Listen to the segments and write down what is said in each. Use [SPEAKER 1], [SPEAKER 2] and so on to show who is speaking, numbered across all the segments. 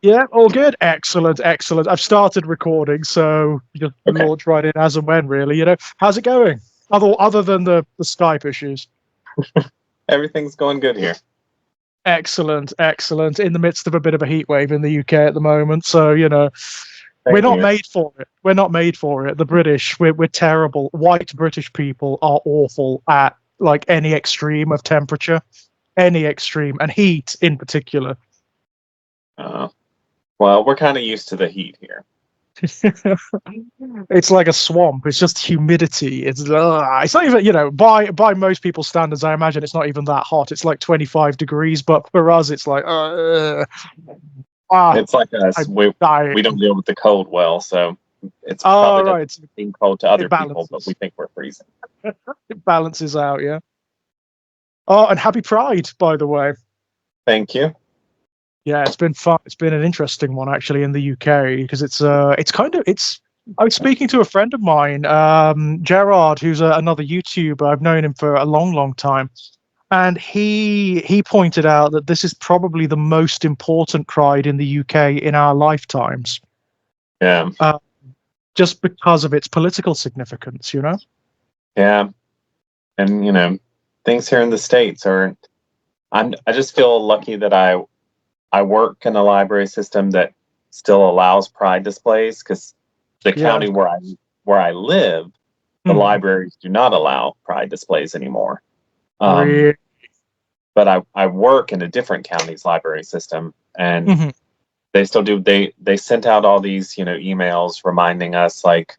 [SPEAKER 1] Yeah, all good. Excellent, excellent. I've started recording, so you just
[SPEAKER 2] Okay.
[SPEAKER 1] launch right in as and when, really. How's it going? Other than the Skype issues.
[SPEAKER 2] Everything's going good here.
[SPEAKER 1] Excellent, excellent. In the midst of a bit of a heat wave in the UK at the moment, so we're
[SPEAKER 2] Same
[SPEAKER 1] not
[SPEAKER 2] here.
[SPEAKER 1] made for it. We're not made for it. The British, we're terrible. White British people are awful at like any extreme of temperature, any extreme, and heat in particular.
[SPEAKER 2] Uh, well, we're kind of used to the heat here.
[SPEAKER 1] It's like a swamp. It's just humidity. It's not even, by most people's standards, I imagine it's not even that hot. It's like 25 degrees, but for us, it's like,
[SPEAKER 2] It's like us.
[SPEAKER 1] I'm
[SPEAKER 2] We
[SPEAKER 1] dying.
[SPEAKER 2] we don't deal with the cold well, so it's
[SPEAKER 1] Oh,
[SPEAKER 2] probably
[SPEAKER 1] right.
[SPEAKER 2] doesn't seem cold to
[SPEAKER 1] It
[SPEAKER 2] other people, but
[SPEAKER 1] balances.
[SPEAKER 2] we think we're freezing.
[SPEAKER 1] It balances out, yeah. Oh, and happy Pride, by the way.
[SPEAKER 2] Thank you.
[SPEAKER 1] Yeah, it's been fun. It's been an interesting one actually in the UK because it's. I was speaking to a friend of mine, Gerard, who's another YouTuber. I've known him for a long, long time, and he pointed out that this is probably the most important Pride in the UK in our lifetimes,
[SPEAKER 2] Yeah,
[SPEAKER 1] uh, just because of its political significance.
[SPEAKER 2] yeah, and things here in the States are. I just feel lucky that I work in a library system that still allows pride displays because the
[SPEAKER 1] Yeah.
[SPEAKER 2] county where I live, the
[SPEAKER 1] Mhm.
[SPEAKER 2] libraries do not allow pride displays anymore. Um,
[SPEAKER 1] Really.
[SPEAKER 2] but I work in a different county's library system, and
[SPEAKER 1] Mhm.
[SPEAKER 2] they still do. They sent out all these emails reminding us like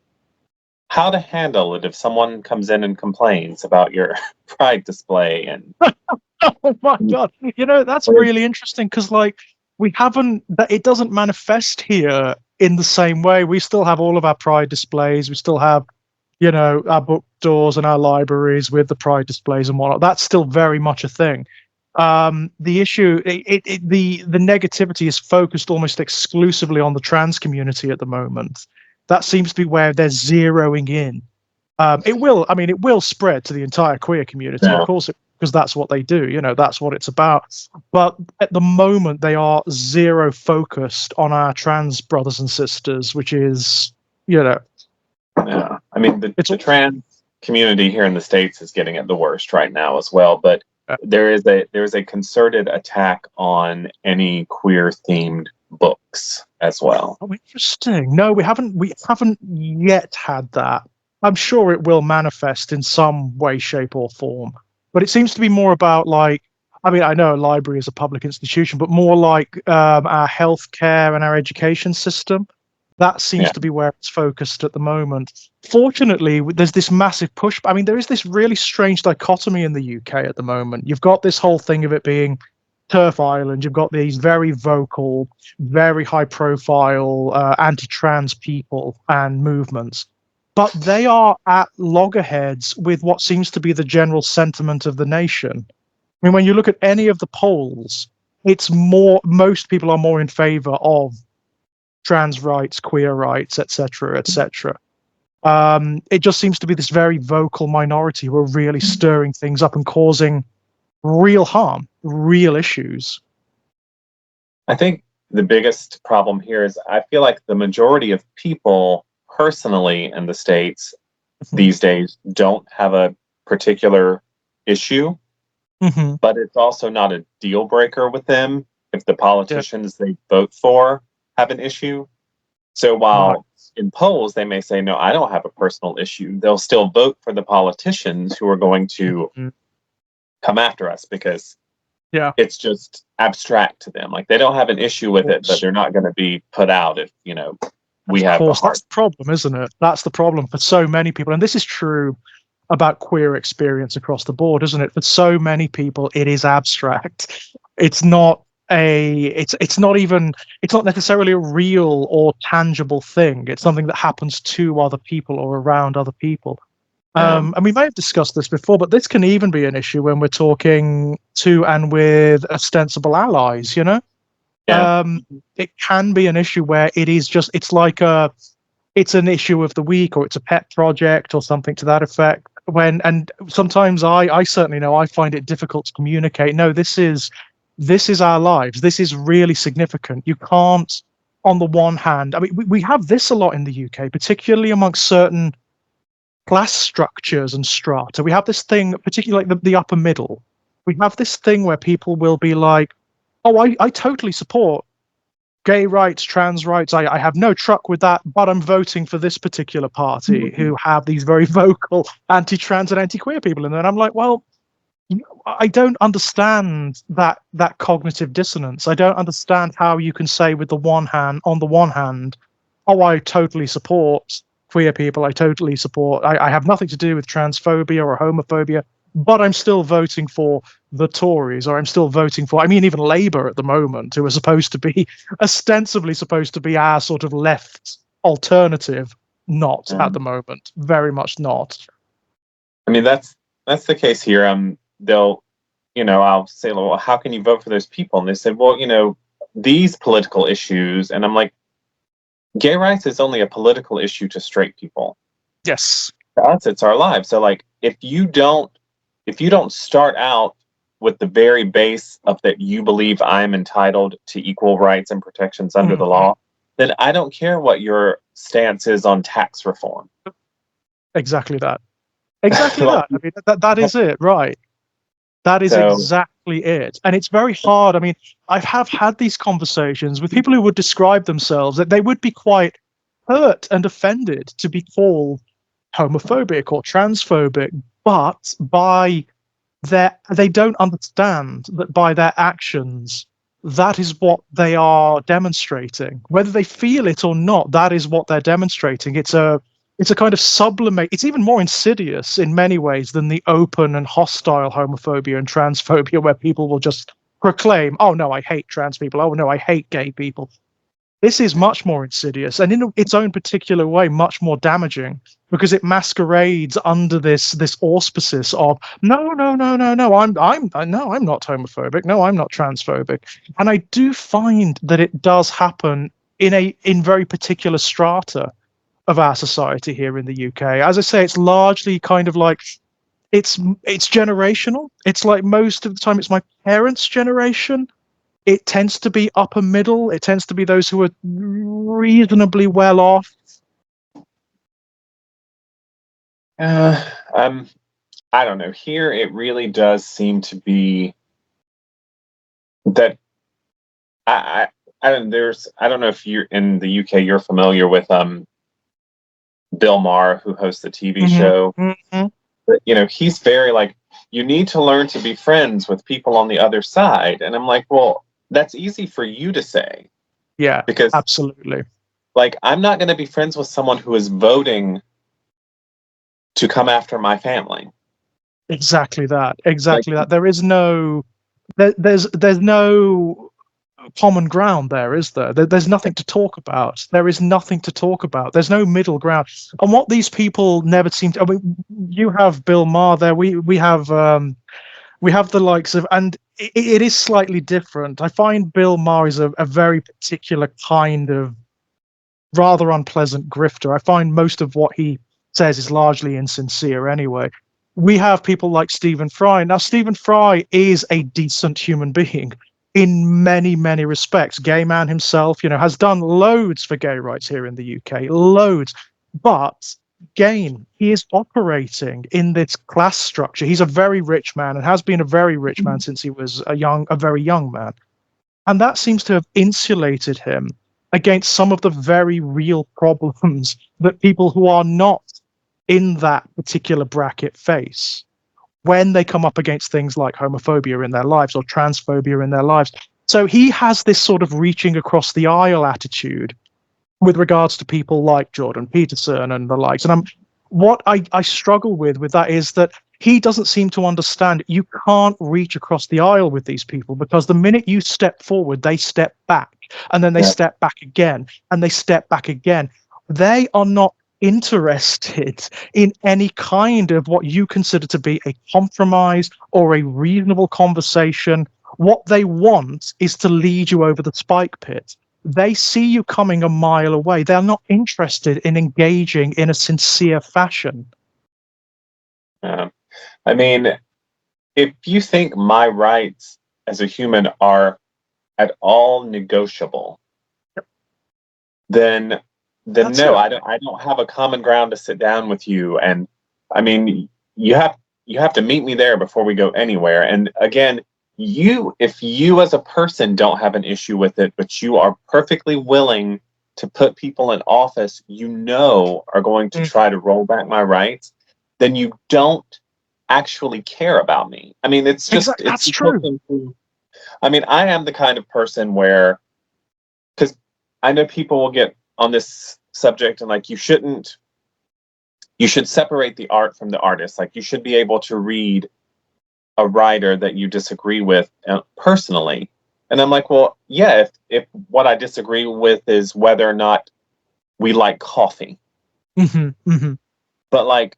[SPEAKER 2] how to handle it if someone comes in and complains about your pride display and
[SPEAKER 1] Oh my God. That's really interesting because, like, we haven't, that it doesn't manifest here in the same way. We still have all of our pride displays. We still have, our book doors and our libraries with the pride displays and whatnot. That's still very much a thing. The issue, the negativity is focused almost exclusively on the trans community at the moment. That seems to be where they're zeroing in. It will spread to the entire queer community, of
[SPEAKER 2] yeah.
[SPEAKER 1] course, because that's what they do. That's what it's about. But at the moment, they are zero focused on our trans brothers and sisters, which is,
[SPEAKER 2] Yeah, I mean
[SPEAKER 1] it's
[SPEAKER 2] the trans community here in the States is getting it the worst right now as well. But there is a concerted attack on any queer themed books as well.
[SPEAKER 1] oh, interesting. No, we haven't yet had that. I'm sure it will manifest in some way, shape, or form. But it seems to be more about like, I know a library is a public institution, but more like our healthcare and our education system. That seems
[SPEAKER 2] Yeah,
[SPEAKER 1] to be where it's focused at the moment. Fortunately, there's this massive push. There is this really strange dichotomy in the UK at the moment. You've got this whole thing of it being Turf Island. You've got these very vocal, very high profile anti-trans people and movements, but they are at loggerheads with what seems to be the general sentiment of the nation. When you look at any of the polls, most people are more in favor of trans rights, queer rights, etc., etc. It just seems to be this very vocal minority who are really stirring things up and causing real harm, real issues.
[SPEAKER 2] I think the biggest problem here is I feel like the majority of people personally in the States these days don't have a particular issue,
[SPEAKER 1] Hmm.
[SPEAKER 2] but it's also not a deal breaker with them if the
[SPEAKER 1] Yeah,
[SPEAKER 2] politicians they vote for have an issue. So
[SPEAKER 1] right.
[SPEAKER 2] while in polls they may say, no, I don't have a personal issue, they'll still vote for the politicians who are going to
[SPEAKER 1] Mhm.
[SPEAKER 2] come after us because
[SPEAKER 1] Yeah,
[SPEAKER 2] it's just abstract to them. Like they don't have an issue with
[SPEAKER 1] of
[SPEAKER 2] it, but
[SPEAKER 1] course.
[SPEAKER 2] they're not going to be put out if, we
[SPEAKER 1] Of
[SPEAKER 2] have the
[SPEAKER 1] course,
[SPEAKER 2] heart.
[SPEAKER 1] that's the problem, isn't it? That's the problem for so many people. And this is true about queer experience across the board, isn't it? For so many people, it is abstract. It's not it's not even, it's not necessarily a real or tangible thing. It's something that happens to other people or around other people. And we may have discussed this before, but this can even be an issue when we're talking to and with ostensible allies.
[SPEAKER 2] Yeah.
[SPEAKER 1] It can be an issue where it's an issue of the week, or it's a pet project or something to that effect. And sometimes I certainly know I find it difficult to communicate. No, this is this is our lives. This is really significant. You can't, on the one hand, I mean, we have this a lot in the UK, particularly amongst certain class structures and strata. We have this thing, particularly like the upper middle. We have this thing where people will be like, oh, I totally support gay rights, trans rights. I have no truck with that, but I'm voting for this particular party who have these very vocal anti-trans and anti-queer people in there. And I'm like, well, I don't understand that cognitive dissonance. I don't understand how you can say on the one hand, oh, I totally support queer people. I have nothing to do with transphobia or homophobia, but I'm still voting for the Tories, or I'm still voting for, I mean, even Labour at the moment, who are ostensibly supposed to be our sort of left alternative. Not at the moment. Very much not.
[SPEAKER 2] I mean, that's the case here. They'll, I'll say, well, how can you vote for those people? And they said, well, these political issues. And I'm like, gay rights is only a political issue to straight people.
[SPEAKER 1] Yes.
[SPEAKER 2] To us, it's our lives. So, like, if you don't start out with the very base of that you believe I'm entitled to equal rights and protections under the law, then I don't care what your stance is on tax reform.
[SPEAKER 1] Exactly that. Exactly that. I mean, that is it, right? That is exactly it. And it's very hard. I mean, I have had these conversations with people who would describe themselves that they would be quite hurt and offended to be called homophobic or transphobic, but they don't understand that by their actions, that is what they are demonstrating. Whether they feel it or not, that is what they're demonstrating. It's a kind of sublimate. It's even more insidious in many ways than the open and hostile homophobia and transphobia, where people will just proclaim, oh no, I hate trans people. Oh no, I hate gay people. This is much more insidious, and in its own particular way, much more damaging, because it masquerades under this auspices of no, I'm not homophobic. No, I'm not transphobic. And I do find that it does happen in very particular strata of our society here in the UK. As I say, it's largely kind of like it's generational. It's like most of the time it's my parents' generation. It tends to be upper middle. It tends to be those who are reasonably well off.
[SPEAKER 2] I don't know. Here it really does seem to be that I don't know if you're in the UK, you're familiar with Bill Maher, who hosts the TV show.
[SPEAKER 1] Mm-hmm.
[SPEAKER 2] But, he's very like, you need to learn to be friends with people on the other side. And I'm like, well, that's easy for you to say.
[SPEAKER 1] Yeah,
[SPEAKER 2] because
[SPEAKER 1] absolutely.
[SPEAKER 2] Like, I'm not going to be friends with someone who is voting to come after my family.
[SPEAKER 1] Exactly that. Exactly that. There is no, there's no common ground there, is there? There's nothing to talk about. There is nothing to talk about. There's no middle ground. And what these people never seem to, I mean, you have Bill Maher there. We have the likes of, and it is slightly different. I find Bill Maher is a very particular kind of rather unpleasant grifter. I find most of what he says is largely insincere anyway. We have people like Stephen Fry. Now, Stephen Fry is a decent human being in many, many respects. Gay man himself, has done loads for gay rights here in the UK, loads. But again, he is operating in this class structure. He's a very rich man and has been a very rich man since he was a very young man. And that seems to have insulated him against some of the very real problems that people who are not in that particular bracket face when they come up against things like homophobia in their lives or transphobia in their lives. So he has this sort of reaching across the aisle attitude with regards to people like Jordan Peterson and the likes. And what I struggle with that is that he doesn't seem to understand you can't reach across the aisle with these people, because the minute you step forward, they step back, and then they step back again, and they step back again. They are not interested in any kind of what you consider to be a compromise or a reasonable conversation. What they want is to lead you over the spike pit. They see you coming a mile away. They're not interested in engaging in a sincere fashion.
[SPEAKER 2] I mean, if you think my rights as a human are at all negotiable, then
[SPEAKER 1] That's
[SPEAKER 2] no,
[SPEAKER 1] it.
[SPEAKER 2] I don't have a common ground to sit down with you. And I mean, you have to meet me there before we go anywhere. And again, if you as a person don't have an issue with it, but you are perfectly willing to put people in office you know are going to try to roll back my rights, then you don't actually care about me. I mean, it's just
[SPEAKER 1] Exactly. That's
[SPEAKER 2] it's
[SPEAKER 1] true.
[SPEAKER 2] I mean, I am the kind of person where, because I know people will get on this subject and like you should separate the art from the artist. Like you should be able to read a writer that you disagree with personally. And I'm like, well, yeah, if what I disagree with is whether or not we like coffee, but like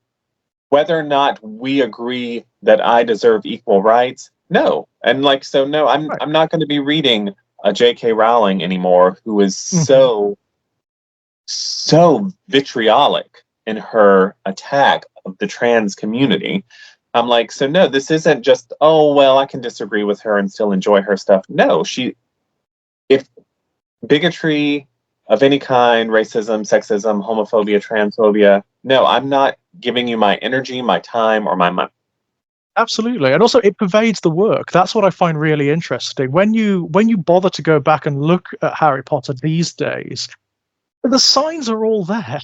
[SPEAKER 2] whether or not we agree that I deserve equal rights, no. And like, so no,
[SPEAKER 1] Right.
[SPEAKER 2] I'm not going to be reading a J.K. Rowling anymore, who is so vitriolic in her attack of the trans community. I'm like, so no, this isn't just, oh, well, I can disagree with her and still enjoy her stuff. No, if bigotry of any kind, racism, sexism, homophobia, transphobia, no, I'm not giving you my energy, my time, or my money.
[SPEAKER 1] Absolutely. And also it pervades the work. That's what I find really interesting. When you bother to go back and look at Harry Potter these days, the signs are all there.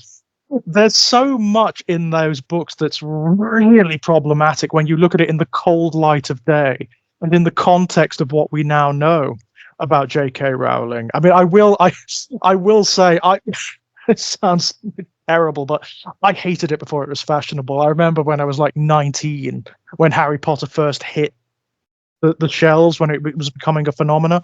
[SPEAKER 1] There's so much in those books that's really problematic when you look at it in the cold light of day and in the context of what we now know about J.K. Rowling. I mean, I will say, it sounds terrible, but I hated it before it was fashionable. I remember when I was like 19, when Harry Potter first hit the shelves, when it was becoming a phenomenon.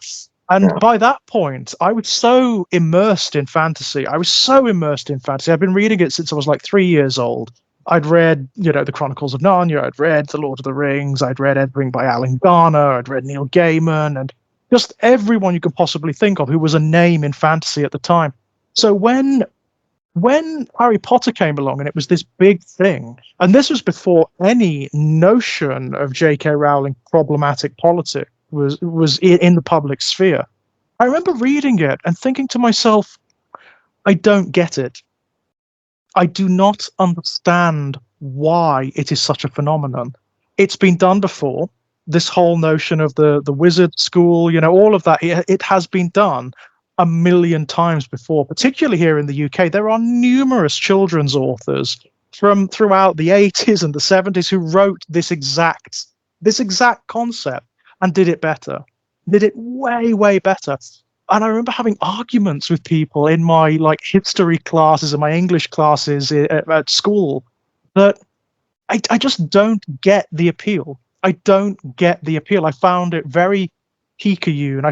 [SPEAKER 1] And
[SPEAKER 2] Yeah.
[SPEAKER 1] by that point, I was so immersed in fantasy. I've been reading it since I was like 3 years old. I'd read, the Chronicles of Narnia. I'd read The Lord of the Rings. I'd read everything by Alan Garner. I'd read Neil Gaiman and just everyone you could possibly think of who was a name in fantasy at the time. So when Harry Potter came along and it was this big thing, and this was before any notion of J.K. Rowling problematic politics was in the public sphere. I remember reading it and thinking to myself, I don't get it. I do not understand why it is such a phenomenon. It's been done before. This whole notion of the wizard school, all of that, it has been done a million times before, particularly here in the UK. There are numerous children's authors from throughout the 80s and the 70s who wrote this exact concept and did it better, did it way, way better. And I remember having arguments with people in my like history classes and my English classes at school that I just don't get the appeal. I don't get the appeal. I found it very Pikachu, and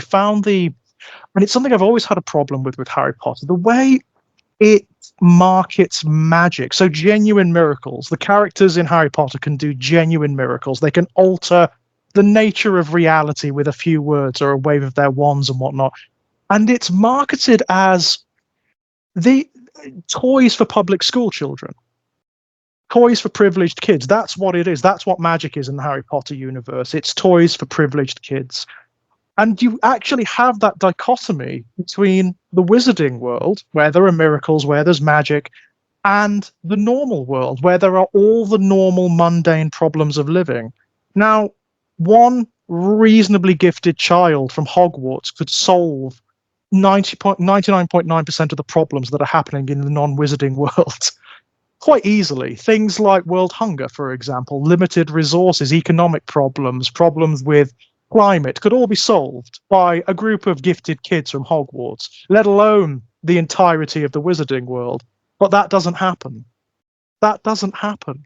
[SPEAKER 1] and it's something I've always had a problem with Harry Potter. The way it markets magic, so genuine miracles. The characters in Harry Potter can do genuine miracles. They can alter the nature of reality with a few words or a wave of their wands and whatnot. And it's marketed as the toys for public school children, toys for privileged kids. That's what it is. That's what magic is in the Harry Potter universe. It's toys for privileged kids. And you actually have that dichotomy between the wizarding world, where there are miracles, where there's magic, and the normal world, where there are all the normal, mundane problems of living. Now, one reasonably gifted child from Hogwarts could solve 99.9% of the problems that are happening in the non-wizarding world quite easily. Things like world hunger, for example, limited resources, economic problems, problems with climate could all be solved by a group of gifted kids from Hogwarts, let alone the entirety of the wizarding world. But that doesn't happen. That doesn't happen.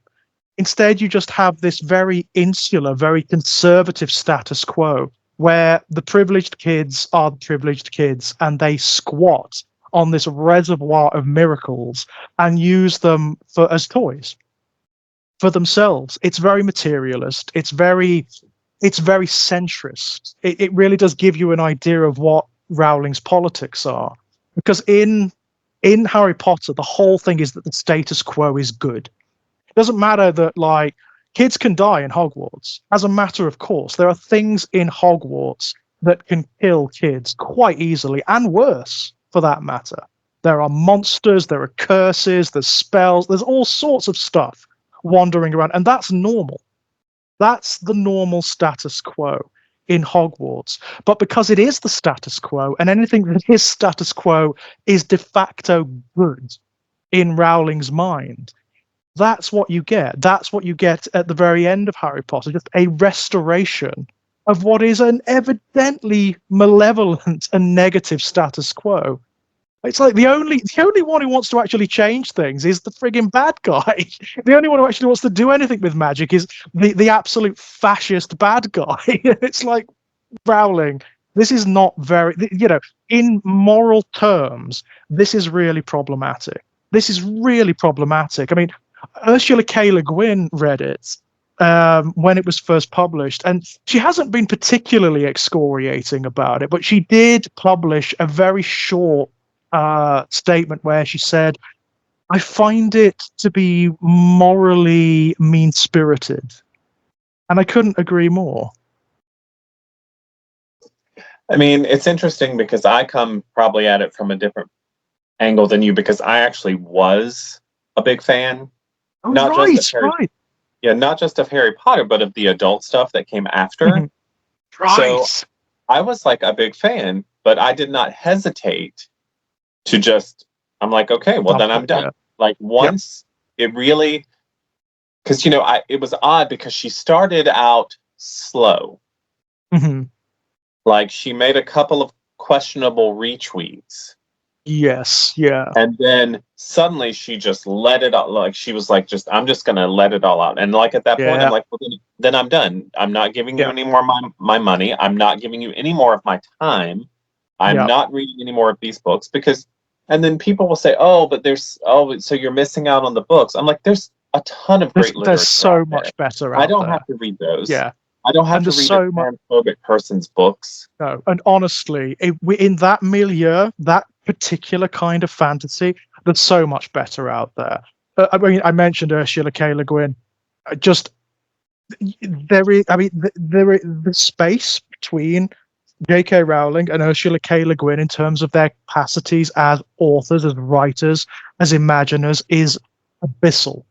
[SPEAKER 1] Instead, you just have this very insular, very conservative status quo where the privileged kids are the privileged kids and they squat on this reservoir of miracles and use them as toys for themselves. It's very materialist. It's very centrist. It really does give you an idea of what Rowling's politics are. Because in Harry Potter, the whole thing is that the status quo is good. It doesn't matter that like kids can die in Hogwarts. As a matter of course, there are things in Hogwarts that can kill kids quite easily, and worse for that matter. There are monsters, there are curses, there's spells, there's all sorts of stuff wandering around, and that's normal. That's the normal status quo in Hogwarts. But because it is the status quo, and anything that is status quo is de facto good in Rowling's mind, that's what you get. That's what you get at the very end of Harry Potter, just a restoration of what is an evidently malevolent and negative status quo. It's like the only one who wants to actually change things is the frigging bad guy. The only one who actually wants to do anything with magic is the absolute fascist bad guy. It's like, Rowling, this is not very, in moral terms, this is really problematic. This is really problematic. I mean, Ursula K. Le Guin read it when it was first published, and she hasn't been particularly excoriating about it, but she did publish a very short statement where she said, I find it to be morally mean-spirited. And I couldn't agree more.
[SPEAKER 2] I mean, it's interesting because I come probably at it from a different angle than you, because I actually was a big fan.
[SPEAKER 1] Oh,
[SPEAKER 2] Not
[SPEAKER 1] right,
[SPEAKER 2] just of Harry,
[SPEAKER 1] right.
[SPEAKER 2] Yeah, not just of Harry Potter, but of the adult stuff that came after.
[SPEAKER 1] Mhm. Right.
[SPEAKER 2] So I was like a big fan, but I did not hesitate to just, I'm like, okay, well then I'm done.
[SPEAKER 1] Yeah.
[SPEAKER 2] Like once it really, because it was odd because she started out slow.
[SPEAKER 1] hmm
[SPEAKER 2] Like she made a couple of questionable retweets.
[SPEAKER 1] Yes, yeah.
[SPEAKER 2] And then suddenly she just let it out. Like she was like, I'm just gonna let it all out. And like at that point,
[SPEAKER 1] Yeah.
[SPEAKER 2] I'm like, well, then I'm done. I'm not giving you any more of my money. I'm not giving you any more of my time. I'm not reading any more of these books and then people will say, so you're missing out on the books. I'm like, there's a ton of great literature.
[SPEAKER 1] There's so much better out there.
[SPEAKER 2] I don't have to read those.
[SPEAKER 1] Yeah.
[SPEAKER 2] I don't have to read
[SPEAKER 1] so
[SPEAKER 2] a transphobic person's books.
[SPEAKER 1] No, and honestly, in that milieu, that particular kind of fantasy, there's so much better out there. I mean, I mentioned Ursula K. Le Guin. There is the space between J.K. Rowling and Ursula K. Le Guin in terms of their capacities as authors, as writers, as imaginers is abyssal.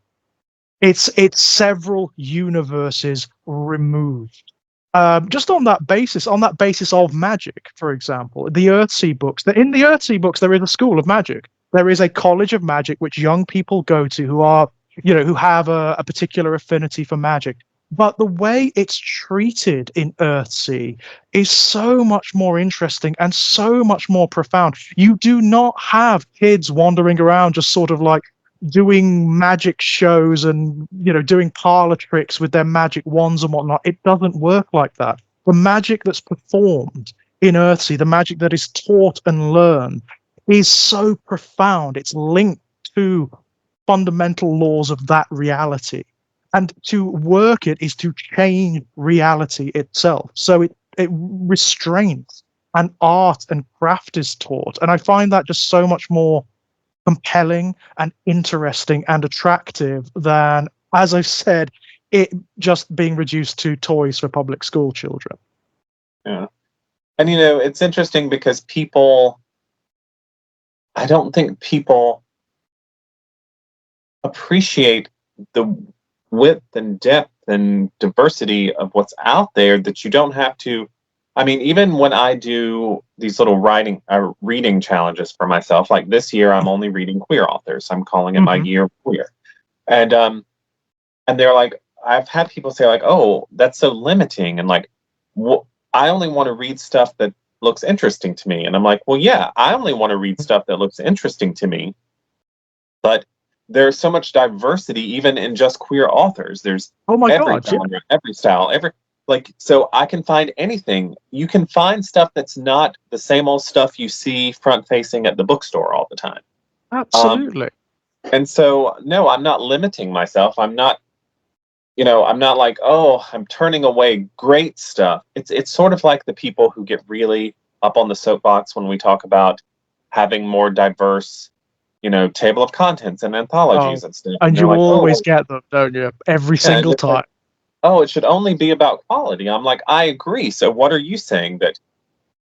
[SPEAKER 1] It's several universes removed. Just on that basis of magic, for example, in the Earthsea books, there is a school of magic. There is a college of magic which young people go to who have a particular affinity for magic. But the way it's treated in Earthsea is so much more interesting and so much more profound. You do not have kids wandering around just sort of like doing magic shows and doing parlor tricks with their magic wands and whatnot. It doesn't work like that. The magic that's performed in Earthsea, the magic that is taught and learned, is so profound. It's linked to fundamental laws of that reality, and to work it is to change reality itself. So it restrains, and art and craft is taught, and I find that just so much more compelling and interesting and attractive than, as I said, it just being reduced to toys for public school children.
[SPEAKER 2] Yeah. And it's interesting because I don't think people appreciate the width and depth and diversity of what's out there, that you don't have to. I mean, even when I do these little reading challenges for myself, like this year, I'm only reading queer authors. I'm calling it my year of queer. And they're like, I've had people say like, oh, that's so limiting. And like, I only want to read stuff that looks interesting to me. And I'm like, well, yeah, I only want to read stuff that looks interesting to me. But there's so much diversity, even in just queer authors. There's every genre, every style, so I can find anything. You can find stuff that's not the same old stuff you see front facing at the bookstore all the time.
[SPEAKER 1] Absolutely.
[SPEAKER 2] And so, no, I'm not limiting myself. I'm not like, oh, I'm turning away great stuff. It's sort of like the people who get really up on the soapbox when we talk about having more diverse, table of contents and anthologies and stuff.
[SPEAKER 1] And you always get them, don't you? Every single time.
[SPEAKER 2] oh, it should only be about quality. I'm like, I agree. So what are you saying, that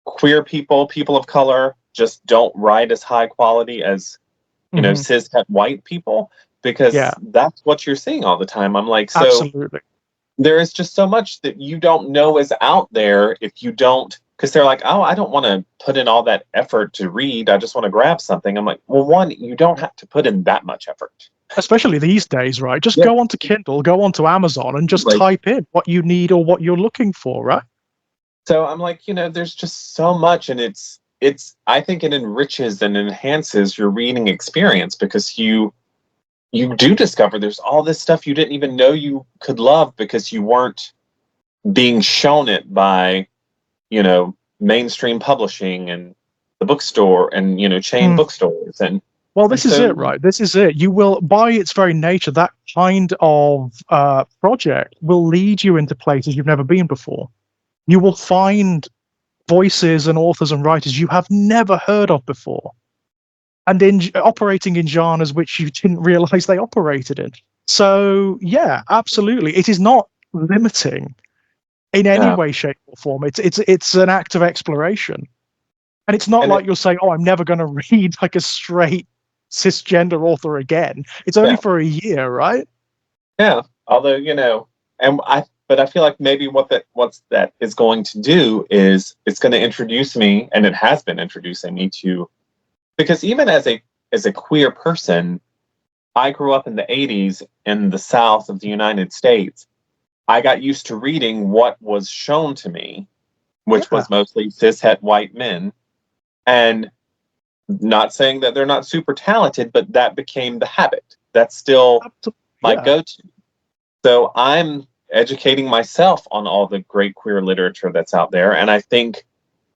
[SPEAKER 2] queer people, people of color, just don't write as high quality as,
[SPEAKER 1] Hmm.
[SPEAKER 2] cis het white people?
[SPEAKER 1] Yeah,
[SPEAKER 2] Because that's what you're seeing all the time. I'm like, so
[SPEAKER 1] absolutely.
[SPEAKER 2] there is just so much that you don't know is out there if you don't, because they're like, oh, I don't want to put in all that effort to read. I just want to grab something. I'm like, well, one, you don't have to put in that much effort.
[SPEAKER 1] Especially these days, right? Just
[SPEAKER 2] Yeah.
[SPEAKER 1] go onto Kindle, go onto Amazon, and just
[SPEAKER 2] Like,
[SPEAKER 1] type in what you need or what you're looking for, right?
[SPEAKER 2] so I'm like, there's just so much, and it's I think it enriches and enhances your reading experience, because you do discover there's all this stuff you didn't even know you could love, because you weren't being shown it by, mainstream publishing and the bookstore and, chain
[SPEAKER 1] Mm.
[SPEAKER 2] bookstores.
[SPEAKER 1] Well,
[SPEAKER 2] And
[SPEAKER 1] this is
[SPEAKER 2] so,
[SPEAKER 1] it, right? This is it. You will, by its very nature, that kind of project will lead you into places you've never been before. You will find voices and authors and writers you have never heard of before, and operating in genres which you didn't realize they operated in. So, yeah, absolutely, it is not limiting in any
[SPEAKER 2] yeah.
[SPEAKER 1] way, shape, or form. It's an act of exploration, and it's not
[SPEAKER 2] And
[SPEAKER 1] like you're saying, "Oh, I'm never going to read like a straight cisgender author again." It's only
[SPEAKER 2] yeah,
[SPEAKER 1] for a year, right?
[SPEAKER 2] yeah. Although, but I feel like maybe what's that is going to do is it's going to introduce me, and it has been introducing me to, because even as a queer person, I grew up in the 80s in the South of the United States. I got used to reading what was shown to me, which
[SPEAKER 1] Yeah,
[SPEAKER 2] was mostly cishet white men. And not saying that they're not super talented, but that became the habit. That's still
[SPEAKER 1] absolutely.
[SPEAKER 2] my
[SPEAKER 1] Yeah.
[SPEAKER 2] go to. So I'm educating myself on all the great queer literature that's out there. And I think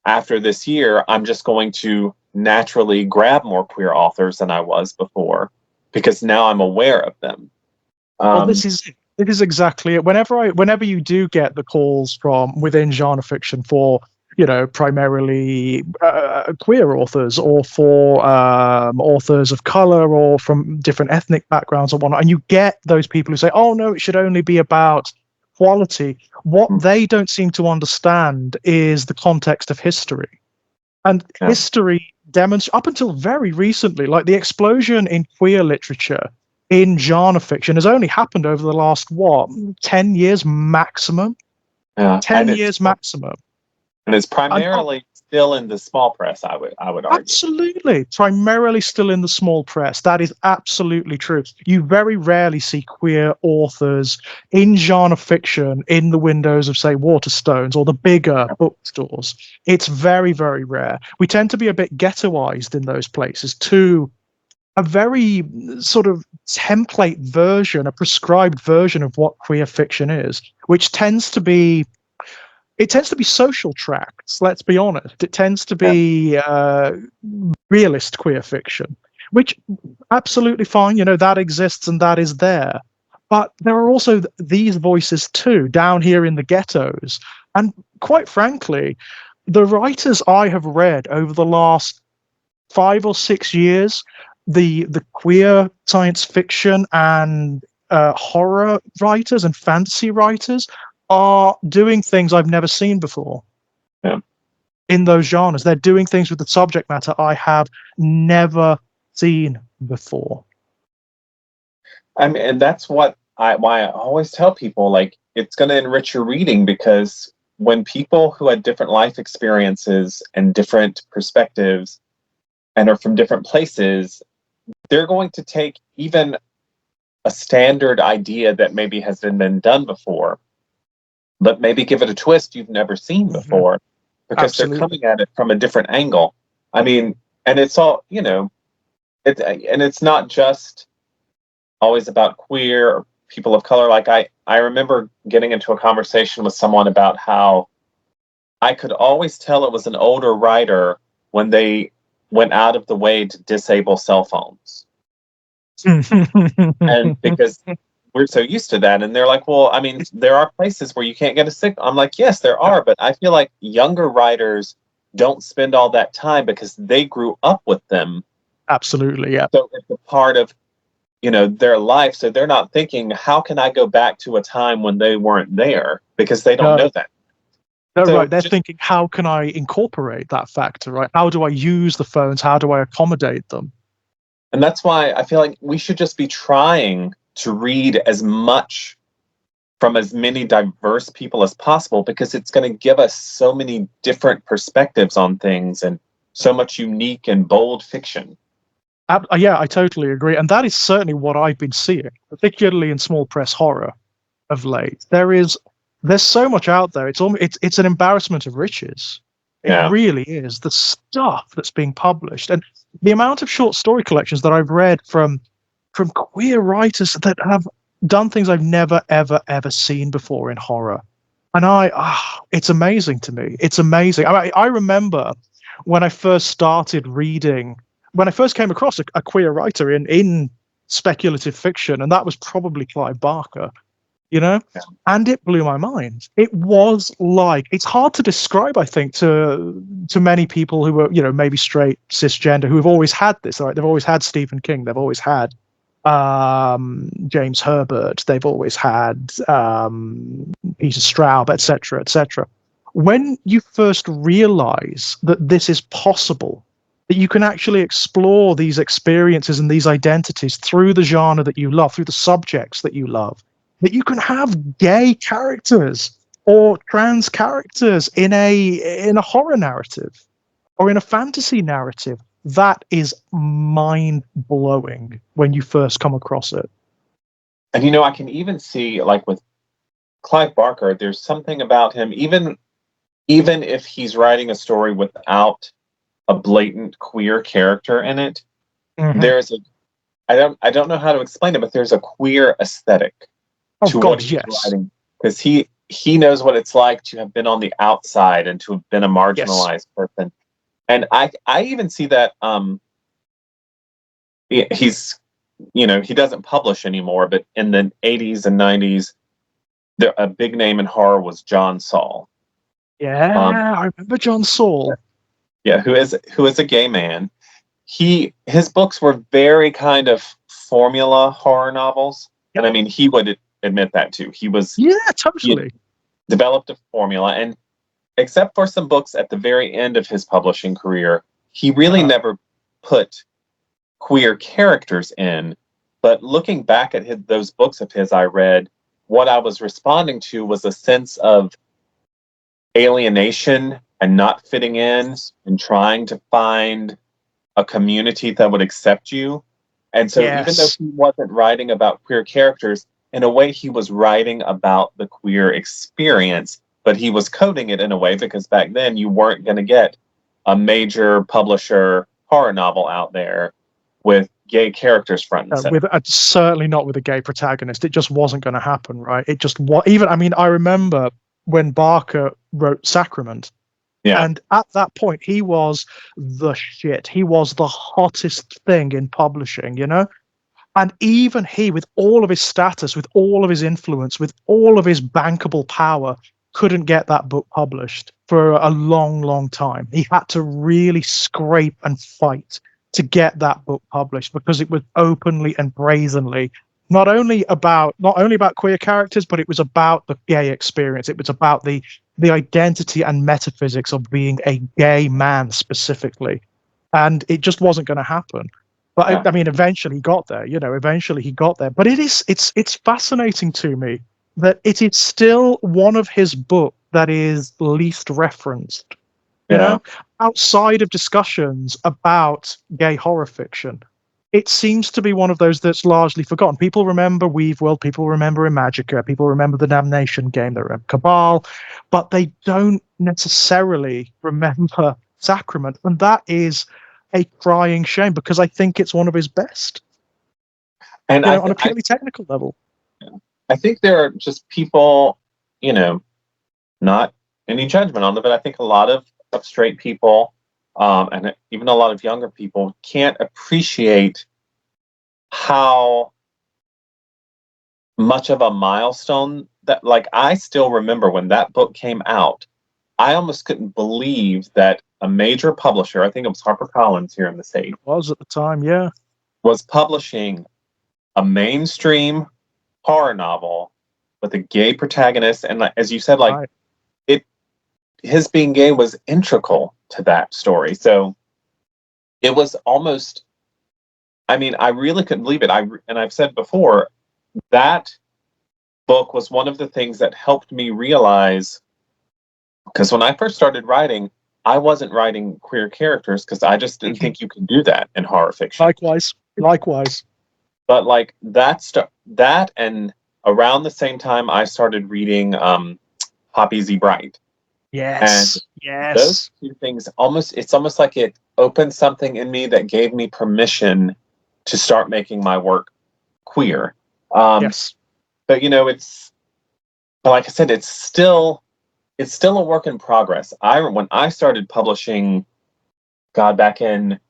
[SPEAKER 2] after this year, I'm just going to naturally grab more queer authors than I was before, because now I'm aware of them.
[SPEAKER 1] Well,
[SPEAKER 2] Um,
[SPEAKER 1] it is exactly it. Whenever you do get the calls from within genre fiction for, primarily queer authors, or for authors of color, or from different ethnic backgrounds or whatnot, and you get those people who say, "Oh no, it should only be about quality." What they don't seem to understand is the context of history. And
[SPEAKER 2] yeah,
[SPEAKER 1] history demonstrates, up until very recently, like the explosion in queer literature in genre fiction has only happened over the last, what, 10 years maximum?
[SPEAKER 2] yeah.
[SPEAKER 1] 10 years maximum.
[SPEAKER 2] And it's
[SPEAKER 1] And
[SPEAKER 2] primarily still in the small press, I would argue.
[SPEAKER 1] absolutely, primarily still in the small press. That is absolutely true. You very rarely see queer authors in genre fiction in the windows of, say, Waterstones or the bigger bookstores. It's very, very rare. We tend to be a bit ghettoized in those places to a very sort of template version, a prescribed version of what queer fiction is, which tends to be social tracts. Let's be honest. It tends to
[SPEAKER 2] Yeah,
[SPEAKER 1] be realist queer fiction, which absolutely fine. That exists and that is there. But there are also these voices too down here in the ghettos. And quite frankly, the writers I have read over the last 5 or 6 years, the queer science fiction and horror writers and fantasy writers are doing things I've never seen before
[SPEAKER 2] yeah.
[SPEAKER 1] in those genres. They're doing things with the subject matter I have never seen before.
[SPEAKER 2] I mean, and that's why I always tell people, like, it's going to enrich your reading, because when people who had different life experiences and different perspectives and are from different places, they're going to take even a standard idea that maybe hasn't been done before, but maybe give it a twist you've never seen
[SPEAKER 1] Mhm.
[SPEAKER 2] before, because they're
[SPEAKER 1] Absolutely.
[SPEAKER 2] coming at it from a different angle. I mean, and it's all, and it's not just always about queer or people of color. Like, I remember getting into a conversation with someone about how I could always tell it was an older writer when they went out of the way to disable cell phones. And because we're so used to that, and they're like, well, I mean, there are places where you can't get a signal. I'm like, yes, there are, but I feel like younger writers don't spend all that time because they grew up with them.
[SPEAKER 1] Absolutely, yeah.
[SPEAKER 2] So it's a part of, their life, so they're not thinking, how can I go back to a time when they weren't there, because they don't know that.
[SPEAKER 1] No,
[SPEAKER 2] So
[SPEAKER 1] right. They're thinking, how can I incorporate that factor, right? How do I use the phones? How do I accommodate them?
[SPEAKER 2] And that's why I feel like we should just be trying to read as much from as many diverse people as possible, because it's going to give us so many different perspectives on things and so much unique and bold fiction.
[SPEAKER 1] Yeah, I totally agree. And that is certainly what I've been seeing, particularly in small press horror of late. There's so much out there. It's an embarrassment of riches. It
[SPEAKER 2] Yeah.
[SPEAKER 1] really is. The stuff that's being published and the amount of short story collections that I've read from queer writers that have done things I've never ever seen before in horror. And it's amazing to me. It's amazing. I remember when I first started reading, when I first came across a queer writer in speculative fiction, and that was probably Clive Barker,
[SPEAKER 2] Yeah.
[SPEAKER 1] and it blew my mind. It was like, it's hard to describe, I think, to many people who are, maybe straight, cisgender, who have always had this, right? They've always had Stephen King, they've always had James Herbert, they've always had Peter Straub, etc., etc. When you first realize that this is possible, that you can actually explore these experiences and these identities through the genre that you love, through the subjects that you love, that you can have gay characters or trans characters in a horror narrative or in a fantasy narrative, that is mind-blowing when you first come across it.
[SPEAKER 2] And I can even see, like with Clive Barker, there's something about him, even if he's writing a story without a blatant queer character in it, there's I don't know how to explain it, but there's a queer aesthetic to what he's writing, because he knows what it's like to have been on the outside and to have been a marginalized person. And I even see that he's he doesn't publish anymore, but in the 80s and 90s, a big name in horror was John Saul.
[SPEAKER 1] Yeah, I remember John Saul.
[SPEAKER 2] Yeah, who is a gay man. His books were very kind of formula horror novels, and I mean, he would admit that too. He
[SPEAKER 1] totally
[SPEAKER 2] developed a formula, and except for some books at the very end of his publishing career, he really never put queer characters in. But looking back at those books of his I read, what I was responding to was a sense of alienation and not fitting in and trying to find a community that would accept you. And so even though he wasn't writing about queer characters, in a way he was writing about the queer experience, but he was coding it in a way because back then you weren't going to get a major publisher horror novel out there with gay characters front and center.
[SPEAKER 1] Certainly not with a gay protagonist. It just wasn't going to happen, right? It just even. I mean, I remember when Barker wrote Sacrament, and at that point he was the shit. He was the hottest thing in publishing, And even he, with all of his status, with all of his influence, with all of his bankable power, couldn't get that book published for a long, long time. He had to really scrape and fight to get that book published, because it was openly and brazenly not only about queer characters, but it was about the gay experience. It was about the identity and metaphysics of being a gay man specifically, and it just wasn't going to happen. But I mean, eventually he got there. Eventually he got there. But it's fascinating to me that it is still one of his books that is least referenced. Outside of discussions about gay horror fiction, it seems to be one of those that's largely forgotten. People remember Weaveworld, people remember Imagica, people remember the Damnation game, they remember Cabal, but they don't necessarily remember Sacrament, and that is a crying shame, because I think it's one of his best, and on a purely technical level.
[SPEAKER 2] I think there are just people, not any judgment on them, but I think a lot of straight people, and even a lot of younger people, can't appreciate how much of a milestone that, like, I still remember when that book came out. I almost couldn't believe that a major publisher, I think it was HarperCollins here in the States,
[SPEAKER 1] was at the time,
[SPEAKER 2] was publishing a mainstream horror novel with a gay protagonist, and like, as you said, like
[SPEAKER 1] Right.
[SPEAKER 2] his being gay was integral to that story. So it was almost, I mean, I really couldn't believe it. And I've said before, that book was one of the things that helped me realize, because when I first started writing, I wasn't writing queer characters because I just didn't think you could do that in horror fiction.
[SPEAKER 1] Likewise.
[SPEAKER 2] But like that, and around the same time, I started reading Poppy Z. Brite.
[SPEAKER 1] Yes.
[SPEAKER 2] Those two things it's almost like it opened something in me that gave me permission to start making my work queer.
[SPEAKER 1] Yes.
[SPEAKER 2] But but like I said, it's still a work in progress. When I started publishing, God, back in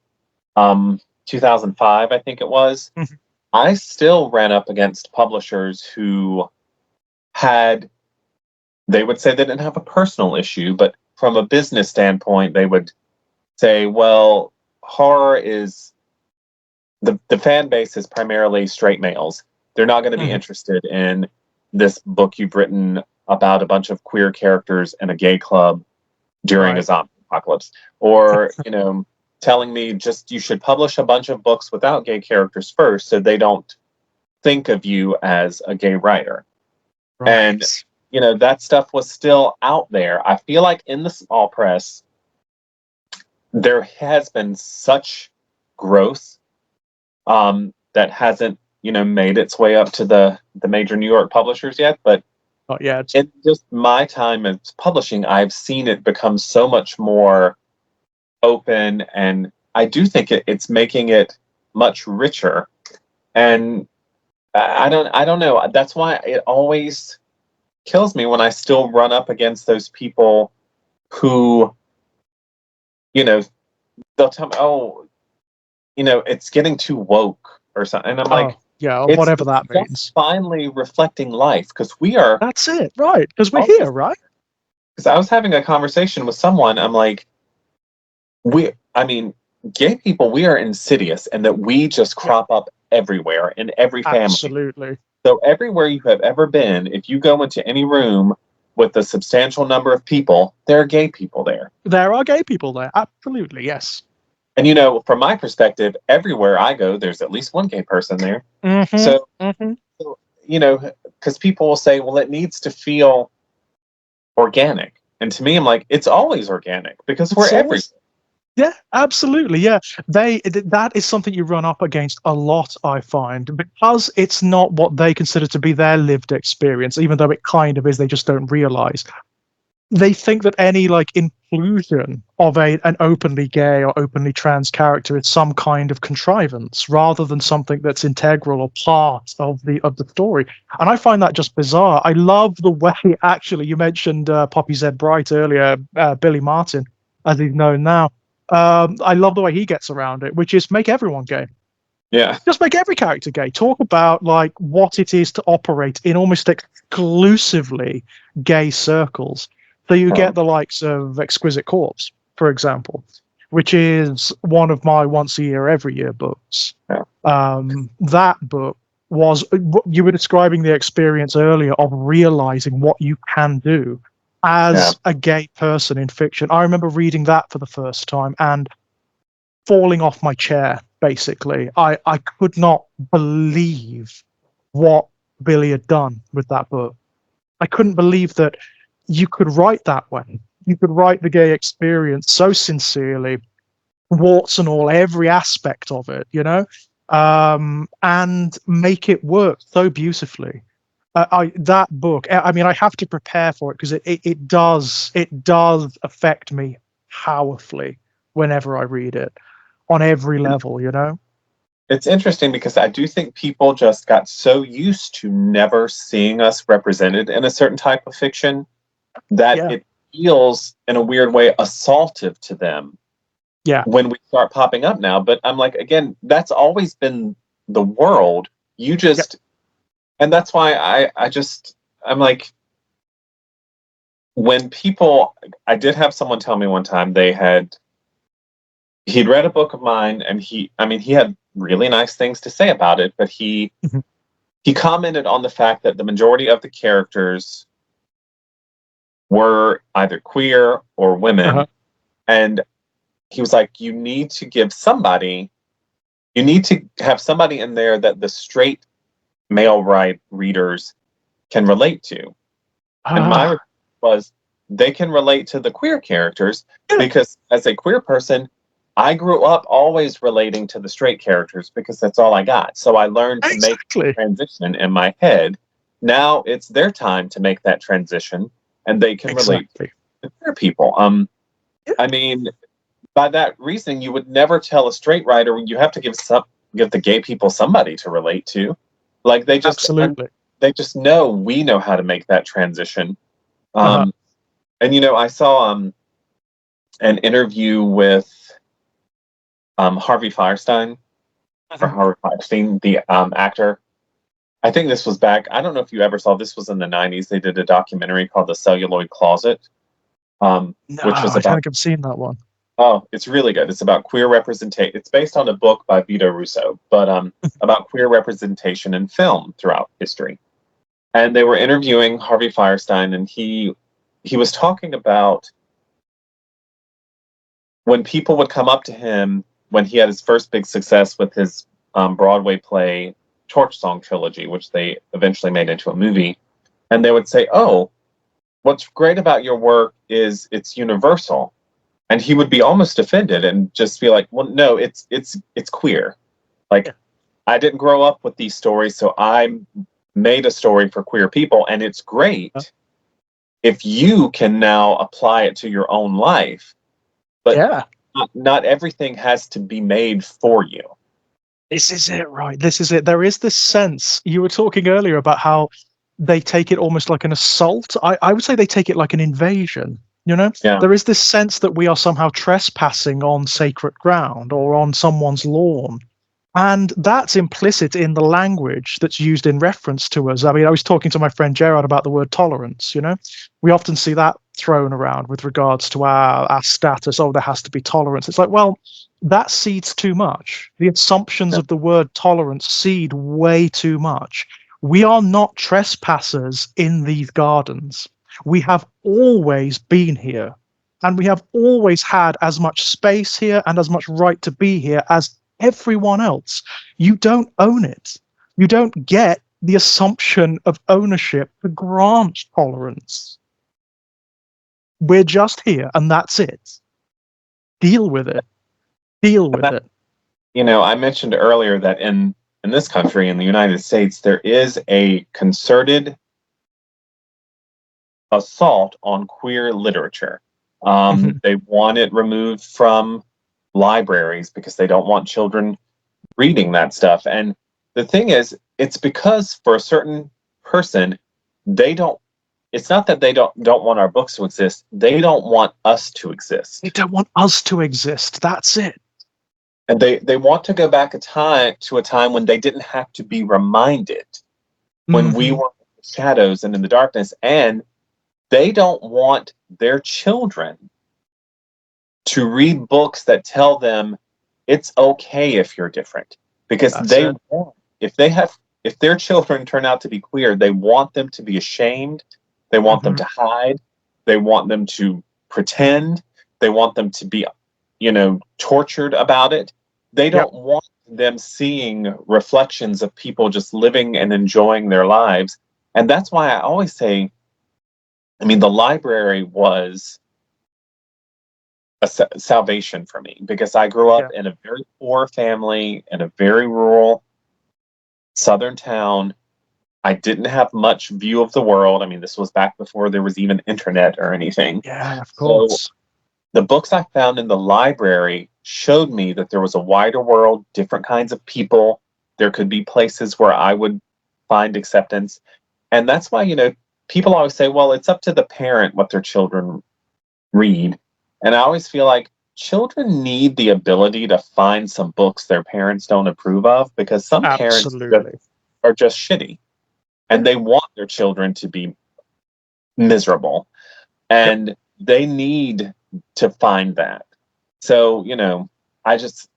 [SPEAKER 2] 2005, I think it was,
[SPEAKER 1] Mhm.
[SPEAKER 2] I still ran up against publishers who they would say they didn't have a personal issue, but from a business standpoint, they would say, well, horror is the fan base is primarily straight males. They're not going to be
[SPEAKER 1] Mhm.
[SPEAKER 2] interested in this book you've written about a bunch of queer characters in a gay club during a
[SPEAKER 1] Right.
[SPEAKER 2] zombie apocalypse. Or, telling me just you should publish a bunch of books without gay characters first so they don't think of you as a gay writer. And
[SPEAKER 1] Right.
[SPEAKER 2] that stuff was still out there. I feel like in the small press, there has been such growth that hasn't, made its way up to the major New York publishers yet. But
[SPEAKER 1] Not yet.
[SPEAKER 2] in just my time in publishing, I've seen it become so much more open, and I do think it's making it much richer. And I don't know. That's why it always kills me when I still run up against those people who, they'll tell me, oh, it's getting too woke or something. And I'm like,
[SPEAKER 1] Oh, yeah,
[SPEAKER 2] it's
[SPEAKER 1] whatever that
[SPEAKER 2] just
[SPEAKER 1] means.
[SPEAKER 2] finally reflecting life, because we are.
[SPEAKER 1] That's it, right? Because we're
[SPEAKER 2] Because
[SPEAKER 1] here, right?
[SPEAKER 2] I was having a conversation with someone. I'm like, I mean, gay people, we are insidious, and that we just
[SPEAKER 1] Yeah,
[SPEAKER 2] crop up everywhere in every family.
[SPEAKER 1] absolutely.
[SPEAKER 2] So everywhere you have ever been, if you go into any room with a substantial number of people, there are gay people there.
[SPEAKER 1] There are gay people there. Absolutely, yes.
[SPEAKER 2] And from my perspective, everywhere I go, there's at least one gay person there.
[SPEAKER 1] Mm-hmm.
[SPEAKER 2] So,
[SPEAKER 1] Mm-hmm.
[SPEAKER 2] because people will say, well, it needs to feel organic. And to me, I'm like, it's always organic because we're
[SPEAKER 1] It's
[SPEAKER 2] everywhere.
[SPEAKER 1] always, yeah, absolutely. Yeah. That is something you run up against a lot, I find, because it's not what they consider to be their lived experience, even though it kind of is, they just don't realize. They think that any like inclusion of an openly gay or openly trans character is some kind of contrivance rather than something that's integral or part of the story. And I find that just bizarre. I love the way, actually, you mentioned Poppy Z. Brite earlier, Billy Martin, as he's known now. I love the way he gets around it, which is make everyone gay.
[SPEAKER 2] Yeah.
[SPEAKER 1] Just make every character gay. Talk about like what it is to operate in almost exclusively gay circles. So you get the likes of Exquisite Corpse, for example, which is one of my once a year, every year books.
[SPEAKER 2] Yeah.
[SPEAKER 1] That book was, you were describing the experience earlier of realizing what you can do as a gay person in fiction. I remember reading that for the first time and falling off my chair, basically. I could not believe what Billy had done with that book. I couldn't believe that you could write that way. You could write the gay experience so sincerely, warts and all, every aspect of it, and make it work so beautifully. That book, I mean, I have to prepare for it because it does affect me powerfully whenever I read it on every level.
[SPEAKER 2] It's interesting because I do think people just got so used to never seeing us represented in a certain type of fiction that
[SPEAKER 1] Yeah.
[SPEAKER 2] it feels in a weird way assaultive to them
[SPEAKER 1] Yeah.
[SPEAKER 2] when we start popping up now. But I'm like, again, that's always been the world. You just, and that's why I'm like, when people, I did have someone tell me one time he'd read a book of mine, and he had really nice things to say about it, but
[SPEAKER 1] Mhm.
[SPEAKER 2] he commented on the fact that the majority of the characters were either queer or
[SPEAKER 1] Uh-huh.
[SPEAKER 2] women, and he was like, you need to have somebody in there that the straight male readers can relate to. And my
[SPEAKER 1] Ah,
[SPEAKER 2] response was, they can relate to the queer characters
[SPEAKER 1] yeah,
[SPEAKER 2] because as a queer person, I grew up always relating to the straight characters because that's all I got. So I learned to make
[SPEAKER 1] exactly.
[SPEAKER 2] transition in my head. Now it's their time to make that transition, and they can relate
[SPEAKER 1] Exactly.
[SPEAKER 2] to queer people.
[SPEAKER 1] Yeah,
[SPEAKER 2] I mean, by that reasoning, you would never tell a straight writer you have to give the gay people somebody to relate to. Like
[SPEAKER 1] absolutely.
[SPEAKER 2] they just know we know how to make that transition.
[SPEAKER 1] Uh-huh.
[SPEAKER 2] Um, and I saw an interview with Harvey Firestein or
[SPEAKER 1] Mhm.
[SPEAKER 2] Harvey Firestein, the actor. I think this was back. I don't know if you ever saw. This was in the '90s. They did a documentary called "The Celluloid Closet,"
[SPEAKER 1] No,
[SPEAKER 2] which was
[SPEAKER 1] I don't
[SPEAKER 2] about.
[SPEAKER 1] think I've seen that one.
[SPEAKER 2] Oh, it's really good. It's about queer representation. It's based on a book by Vito Russo, but about queer representation in film throughout history. And they were interviewing Harvey Firestein, and he was talking about when people would come up to him when he had his first big success with his Broadway play Torch Song Trilogy, which they eventually made into a movie, and they would say, "Oh, what's great about your work is it's universal." And he would be almost offended and just be like, "Well, no, it's queer. Like,
[SPEAKER 1] Yeah.
[SPEAKER 2] I didn't grow up with these stories, so I made a story for queer people, and it's
[SPEAKER 1] Uh,
[SPEAKER 2] great if you can now apply it to your own life, but
[SPEAKER 1] Yeah.
[SPEAKER 2] not everything has to be made for you."
[SPEAKER 1] This is it, right? This is it. There is this sense you were talking earlier about how they take it almost like an assault. I would say they take it like an invasion. You know,
[SPEAKER 2] Yeah,
[SPEAKER 1] there is this sense that we are somehow trespassing on sacred ground or on someone's lawn. And that's implicit in the language that's used in reference to us. I mean, I was talking to my friend Gerard about the word tolerance, you know? We often see that thrown around with regards to our status. Oh, there has to be tolerance. It's like, well, that seeds too much. The assumptions
[SPEAKER 2] yeah.
[SPEAKER 1] of the word tolerance seed way too much. We are not trespassers in these gardens. We have always been here. And we have always had as much space here and as much right to be here as everyone else. You don't own it. You don't get the assumption of ownership to grant tolerance. We're just here and that's it. Deal with it. Deal
[SPEAKER 2] And
[SPEAKER 1] with
[SPEAKER 2] that,
[SPEAKER 1] it.
[SPEAKER 2] I mentioned earlier that in this country, in the United States, there is a concerted assault on queer literature.
[SPEAKER 1] Mhm.
[SPEAKER 2] They want it removed from libraries because they don't want children reading that stuff. And the thing is, it's because for a certain person, they don't. It's not that they don't want our books to exist. They don't want us to
[SPEAKER 1] They
[SPEAKER 2] exist,
[SPEAKER 1] don't want us to exist. That's it.
[SPEAKER 2] and they want to go back a time when they didn't have to be reminded, when we
[SPEAKER 1] Hmm.
[SPEAKER 2] were in the shadows and in the darkness, and they don't want their children to read books that tell them it's okay if you're different, because
[SPEAKER 1] That's it.
[SPEAKER 2] if they have if their children turn out to be queer, they want them to be ashamed, they want them
[SPEAKER 1] Hmm.
[SPEAKER 2] to hide, they want them to pretend, they want them to be tortured about it. They
[SPEAKER 1] Yep.
[SPEAKER 2] don't want them seeing reflections of people just living and enjoying their lives. And that's why I always say, I mean, the library was a salvation for me because I grew up
[SPEAKER 1] Yeah.
[SPEAKER 2] in a very poor family in a very rural southern town. I didn't have much view of the world. I mean, this was back before there was even internet or anything.
[SPEAKER 1] Yeah, of
[SPEAKER 2] So
[SPEAKER 1] course.
[SPEAKER 2] the books I found in the library showed me that there was a wider world, different kinds of people. There could be places where I would find acceptance. And that's why, people always say, well, it's up to the parent what their children read. And I always feel like children need the ability to find some books their parents don't approve of, because some parents
[SPEAKER 1] Absolutely.
[SPEAKER 2] are just shitty
[SPEAKER 1] Yeah.
[SPEAKER 2] and they want their children to be miserable,
[SPEAKER 1] Yep.
[SPEAKER 2] and they need to find that. So, I just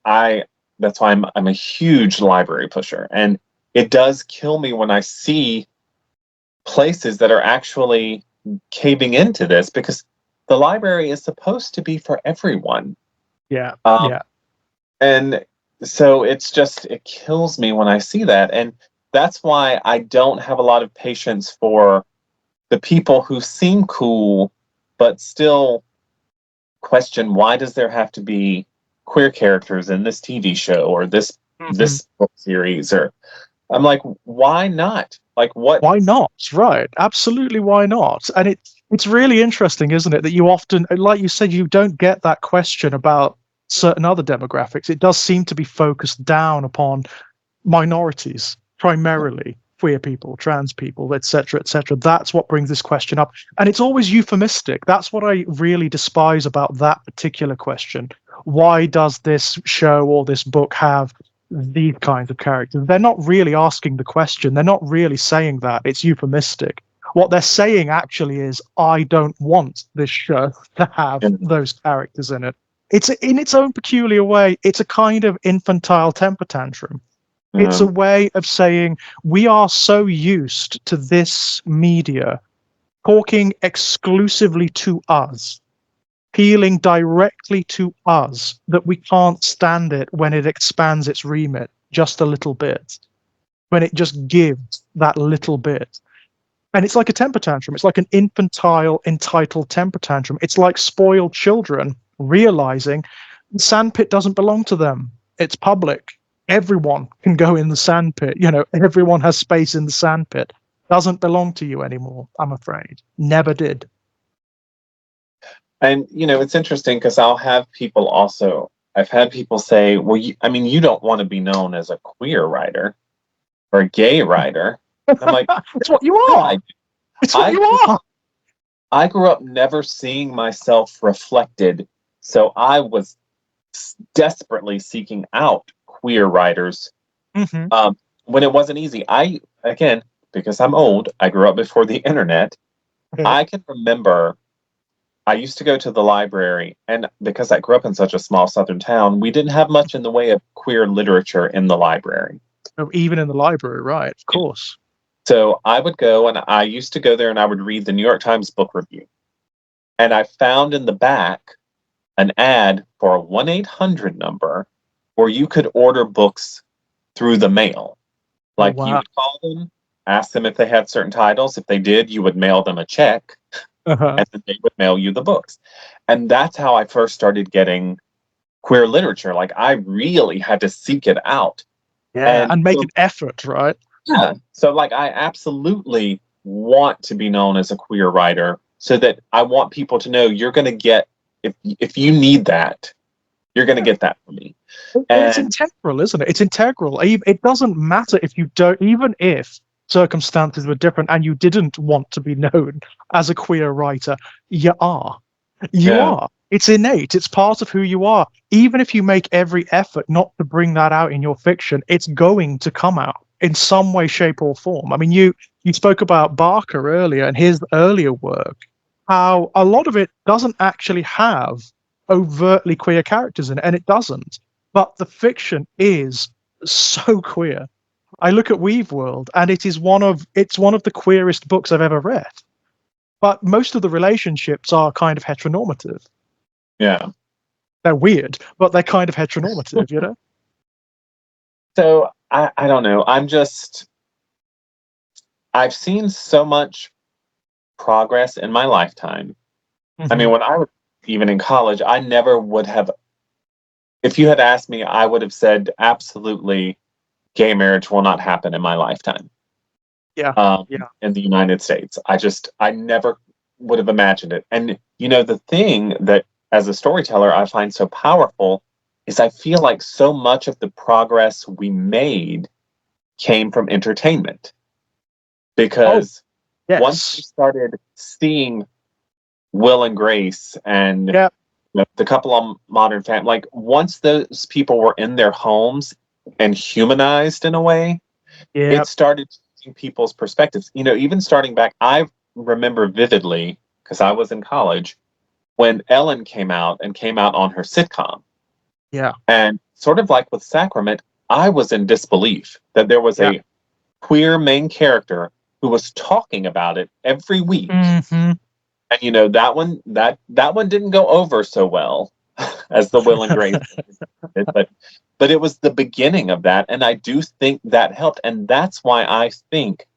[SPEAKER 2] that's why I'm a huge library pusher, and it does kill me when I see places that are actually caving into this, because the library is supposed to be for everyone.
[SPEAKER 1] Yeah,
[SPEAKER 2] Um,
[SPEAKER 1] yeah.
[SPEAKER 2] and so it kills me when I see that. And that's why I don't have a lot of patience for the people who seem cool, but still question, why does there have to be queer characters in this TV show or
[SPEAKER 1] Mhm.
[SPEAKER 2] this book series? Or I'm like, why not? Like, what?
[SPEAKER 1] Why not? Right. Absolutely, why not? And it's really interesting, isn't it, that you often, like you said, you don't get that question about certain other demographics. It does seem to be focused down upon minorities, primarily queer people, trans people, etc., etc. That's what brings this question up, and it's always euphemistic. That's what I really despise about that particular question. Why does this show or this book have these kinds of characters? They're not really asking the question. They're not really saying that. It's euphemistic. What they're saying actually is, I don't want this show to have those characters in it. It's in its own peculiar way, it's a kind of infantile temper tantrum. It's a way of saying we are so used to this media talking exclusively to us, appealing directly to us, that we can't stand it when it expands its remit just a little bit, when it just gives that little bit. And it's like a temper tantrum. It's like an infantile, entitled temper tantrum. It's like spoiled children realizing the sandpit doesn't belong to them. It's public. Everyone can go in the sandpit. You know, everyone has space in the sandpit. Doesn't belong to you anymore, I'm afraid. Never did.
[SPEAKER 2] And it's interesting because I've had people say, well, I mean, you don't want to be known as a queer writer or a gay writer. And I'm like,
[SPEAKER 1] It's what you
[SPEAKER 2] no,
[SPEAKER 1] are. It's what
[SPEAKER 2] I
[SPEAKER 1] you
[SPEAKER 2] grew,
[SPEAKER 1] are.
[SPEAKER 2] I grew up never seeing myself reflected. So I was desperately seeking out queer writers
[SPEAKER 1] Hmm.
[SPEAKER 2] when it wasn't easy. Again, because I'm old, I grew up before the internet. I can remember I used to go to the library, and because I grew up in such a small southern town, we didn't have much in the way of queer literature in the library.
[SPEAKER 1] Even in the library, right? Of course.
[SPEAKER 2] So I would go, and I used to go there and I would read the New York Times book review. And I found in the back an ad for a 1-800 number where you could order books through the mail.
[SPEAKER 1] Oh,
[SPEAKER 2] Like, you
[SPEAKER 1] wow.
[SPEAKER 2] would call them, ask them if they had certain titles. If they did, you would mail them a check,
[SPEAKER 1] Uh-huh.
[SPEAKER 2] and then they would mail you the books. And that's how I first started getting queer literature. Like, I really had to seek it out.
[SPEAKER 1] Yeah,
[SPEAKER 2] And
[SPEAKER 1] and make
[SPEAKER 2] so,
[SPEAKER 1] an effort, right?
[SPEAKER 2] yeah, so like, I absolutely want to be known as a queer writer, so that I want people to know, you're going to get, if you need that, you're going to
[SPEAKER 1] Yeah.
[SPEAKER 2] get that from me.
[SPEAKER 1] It's
[SPEAKER 2] And
[SPEAKER 1] integral, isn't it? It's integral. It doesn't matter if you don't, even if circumstances were different and you didn't want to be known as a queer writer, you are. You
[SPEAKER 2] yeah,
[SPEAKER 1] are. It's innate. It's part of who you are. Even if you make every effort not to bring that out in your fiction, it's going to come out in some way, shape, or form. I mean, you spoke about Barker earlier and his earlier work, how a lot of it doesn't actually have overtly queer characters in it, and it doesn't. But the fiction is so queer. I look at Weave World, and it's one of the queerest books I've ever read. But most of the relationships are kind of heteronormative.
[SPEAKER 2] yeah.
[SPEAKER 1] They're weird, but they're kind of heteronormative, you know?
[SPEAKER 2] So I don't know. I've seen so much progress in my lifetime. I
[SPEAKER 1] Hmm.
[SPEAKER 2] mean, when I was even in college, I never would have, if you had asked me, I would have said, absolutely, gay marriage will not happen in my lifetime,
[SPEAKER 1] Yeah, yeah.
[SPEAKER 2] in the United States. I never would have imagined it. And, the thing that, as a storyteller, I find so powerful is I feel like so much of the progress we made came from entertainment.
[SPEAKER 1] Oh,
[SPEAKER 2] Because once we
[SPEAKER 1] yes.
[SPEAKER 2] started seeing Will and Grace and
[SPEAKER 1] Yeah,
[SPEAKER 2] the couple on Modern Family, like, once those people were in their homes and humanized in a way,
[SPEAKER 1] yeah.
[SPEAKER 2] it started changing people's perspectives. Even starting back, I remember vividly, because I was in college, when Ellen came out on her sitcom.
[SPEAKER 1] Yeah.
[SPEAKER 2] And sort of like with Sacrament, I was in disbelief that there was
[SPEAKER 1] Yeah.
[SPEAKER 2] a queer main character who was talking about it every week.
[SPEAKER 1] Hmm.
[SPEAKER 2] And that one didn't go over so well as the Will and Grace did, but it was the beginning of that, and I do think that helped, and that's why I think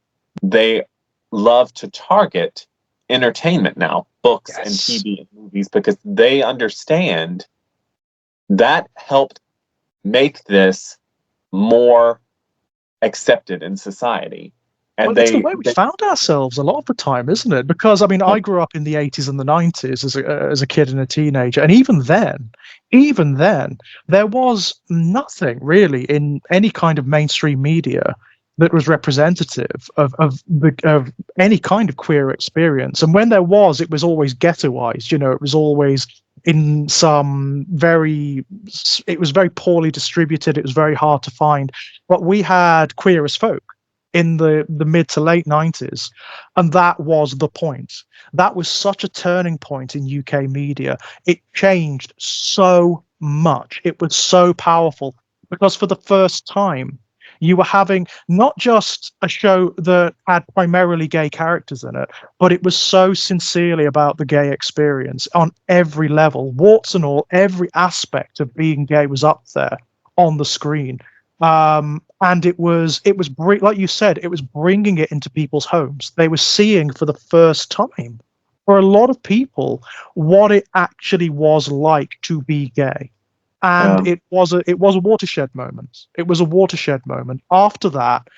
[SPEAKER 2] they love to target entertainment now, books and
[SPEAKER 1] Yes.
[SPEAKER 2] TV and movies, because they understand that helped make this more accepted in society. And
[SPEAKER 1] Well, it's the way we found ourselves a lot of the time, isn't it? Because I mean, I grew up in the 80s and the 90s as a kid and a teenager, and even then, there was nothing really in any kind of mainstream media that was representative of any kind of queer experience. And when there was, it was always ghettoized. You know, it was always in some very, it was very poorly distributed. It was very hard to find. But we had Queer as Folk in the mid to late 90s, and that was the point. That was such a turning point in UK media. It changed so much. It was so powerful because for the first time you were having not just a show that had primarily gay characters in it, but it was so sincerely about the gay experience on every level, warts and all. Every aspect of being gay was up there on the screen. And like you said, it was bringing it into people's homes. They were seeing for the first time, for a lot of people, what it actually was like to be gay. And it was a watershed moment. It was a watershed moment. After that,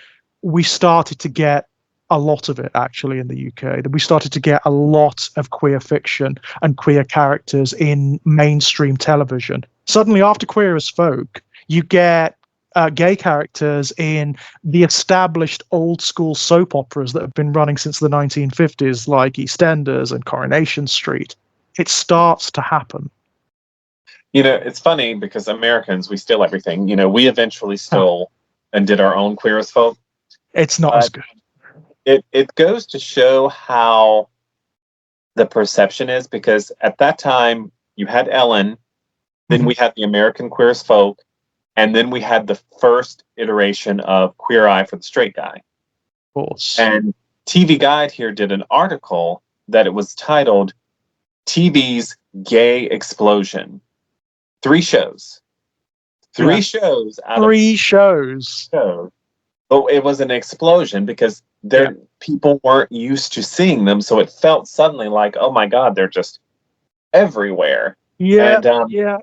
[SPEAKER 1] we started to get a lot of it actually in the UK. That we started to get a lot of queer fiction and queer characters in mainstream television. Suddenly, after Queer as Folk, you get gay characters in the established old school soap operas that have been running since the 1950s, like EastEnders and Coronation Street. It starts to happen.
[SPEAKER 2] it's funny because Americans, we steal everything. We eventually stole and did our own Queer as Folk.
[SPEAKER 1] It's not as good.
[SPEAKER 2] It goes to show how the perception is, because at that time you had Ellen, then we had the American Queer as Folk, and then we had the first iteration of Queer Eye for the Straight Guy.
[SPEAKER 1] Of course.
[SPEAKER 2] And TV Guide here did an article that it was titled TV's Gay Explosion. 3 shows. Three shows out of
[SPEAKER 1] 3 shows.
[SPEAKER 2] shows. But it was an explosion because people weren't used to seeing them, so it felt suddenly like, oh my God, they're just everywhere.
[SPEAKER 1] Yeah,
[SPEAKER 2] And
[SPEAKER 1] yeah.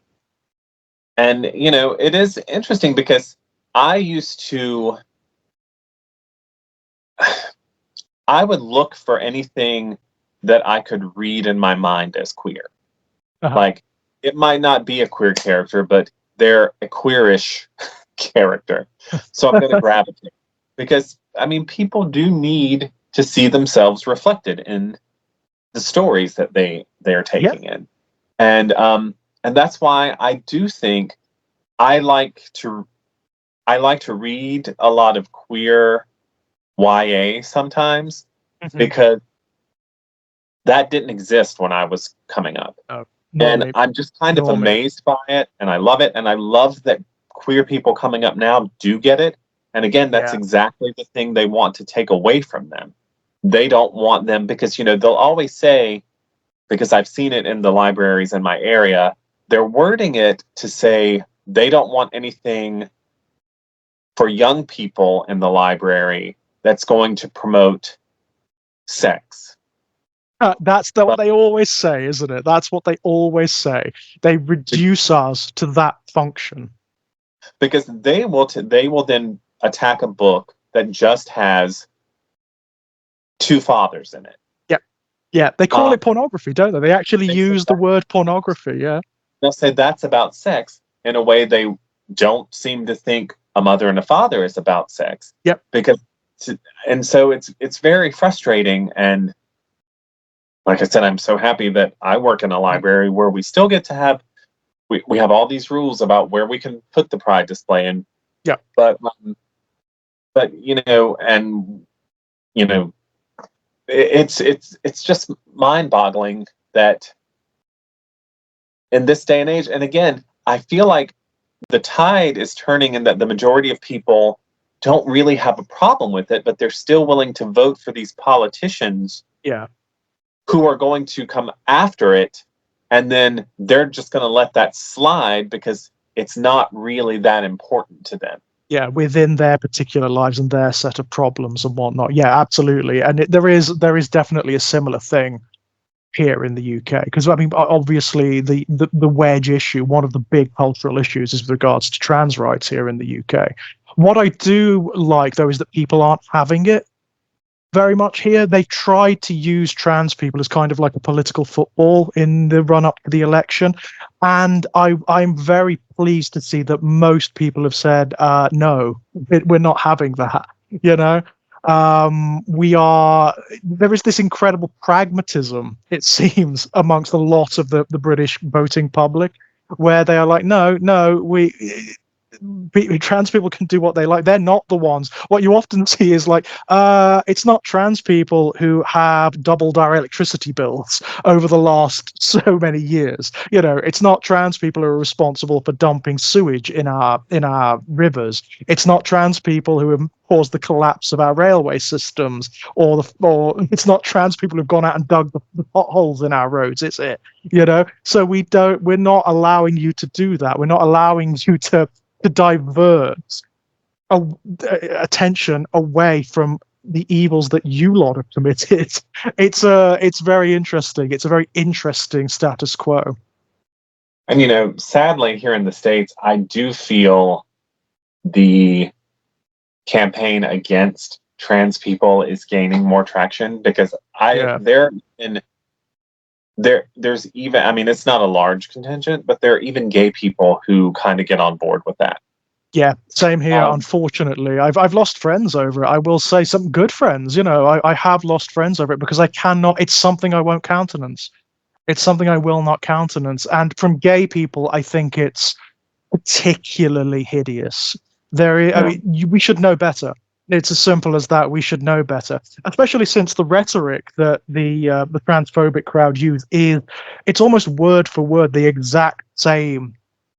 [SPEAKER 2] And, it is interesting because I would look for anything that I could read in my mind as queer. Like, it might not be a queer character, but they're a queerish character. So I'm going to gravitate. Because, I mean, people do need to see themselves reflected in the stories that they are taking in. And that's why I do think I like to read a lot of queer YA sometimes, because that didn't exist when I was coming up. And I'm just kind of amazed by it, and I love it, and I love that queer people coming up now do get it. And again, that's exactly the thing they want to take away from them. They don't want them, because they'll always say, because I've seen it in the libraries in my area, they're wording it to say they don't want anything for young people in the library that's going to promote sex.
[SPEAKER 1] That's what they always say, isn't it? That's what they always say. They reduce us to that function.
[SPEAKER 2] Because they will then attack a book that just has 2 fathers in it.
[SPEAKER 1] Yeah, they call it pornography, don't they? They actually use the word pornography, yeah.
[SPEAKER 2] They'll say that's about sex in a way they don't seem to think a mother and a father is about sex.
[SPEAKER 1] Yep.
[SPEAKER 2] And so it's very frustrating. And like I said, I'm so happy that I work in a library where we still get to have, we have all these rules about where we can put the pride display in.
[SPEAKER 1] Yeah.
[SPEAKER 2] But it's just mind-boggling that in this day and age, and again, I feel like the tide is turning, and that the majority of people don't really have a problem with it, but they're still willing to vote for these politicians
[SPEAKER 1] Yeah.
[SPEAKER 2] who are going to come after it, and then they're just going to let that slide because it's not really that important to them.
[SPEAKER 1] Yeah, within their particular lives and their set of problems and whatnot. Yeah, absolutely. And there is definitely a similar thing here in the UK, because I mean, obviously the wedge issue, one of the big cultural issues, is with regards to trans rights here in the UK. What I do like, though, is that people aren't having it very much here. They tried to use trans people as kind of like a political football in the run up to the election, and I'm very pleased to see that most people have said no, we're not having that. You know, there is this incredible pragmatism, it seems, amongst a lot of the British voting public, where they are like, no, trans people can do what they like. They're not the ones. What you often see is like, it's not trans people who have doubled our electricity bills over the last so many years. You know, it's not trans people who are responsible for dumping sewage in our rivers. It's not trans people who have caused the collapse of our railway systems, or it's not trans people who've gone out and dug the potholes in our roads. It's it, you know. So we're not allowing you to do that. We're not allowing you to divert attention away from the evils that you lot have committed. It's very interesting. It's a very interesting status quo.
[SPEAKER 2] And, you know, sadly, here in the States, I do feel the campaign against trans people is gaining more traction, because there's even, I mean, it's not a large contingent, but there are even gay people who kind of get on board with that.
[SPEAKER 1] Yeah, same here. Unfortunately, I've lost friends over it. I will say, some good friends. You know, I have lost friends over it, because I cannot. It's something I won't countenance. It's something I will not countenance. And from gay people, I think it's particularly hideous. I mean, we should know better. It's as simple as that. We should know better, especially since the rhetoric that the transphobic crowd use it's almost word for word the exact same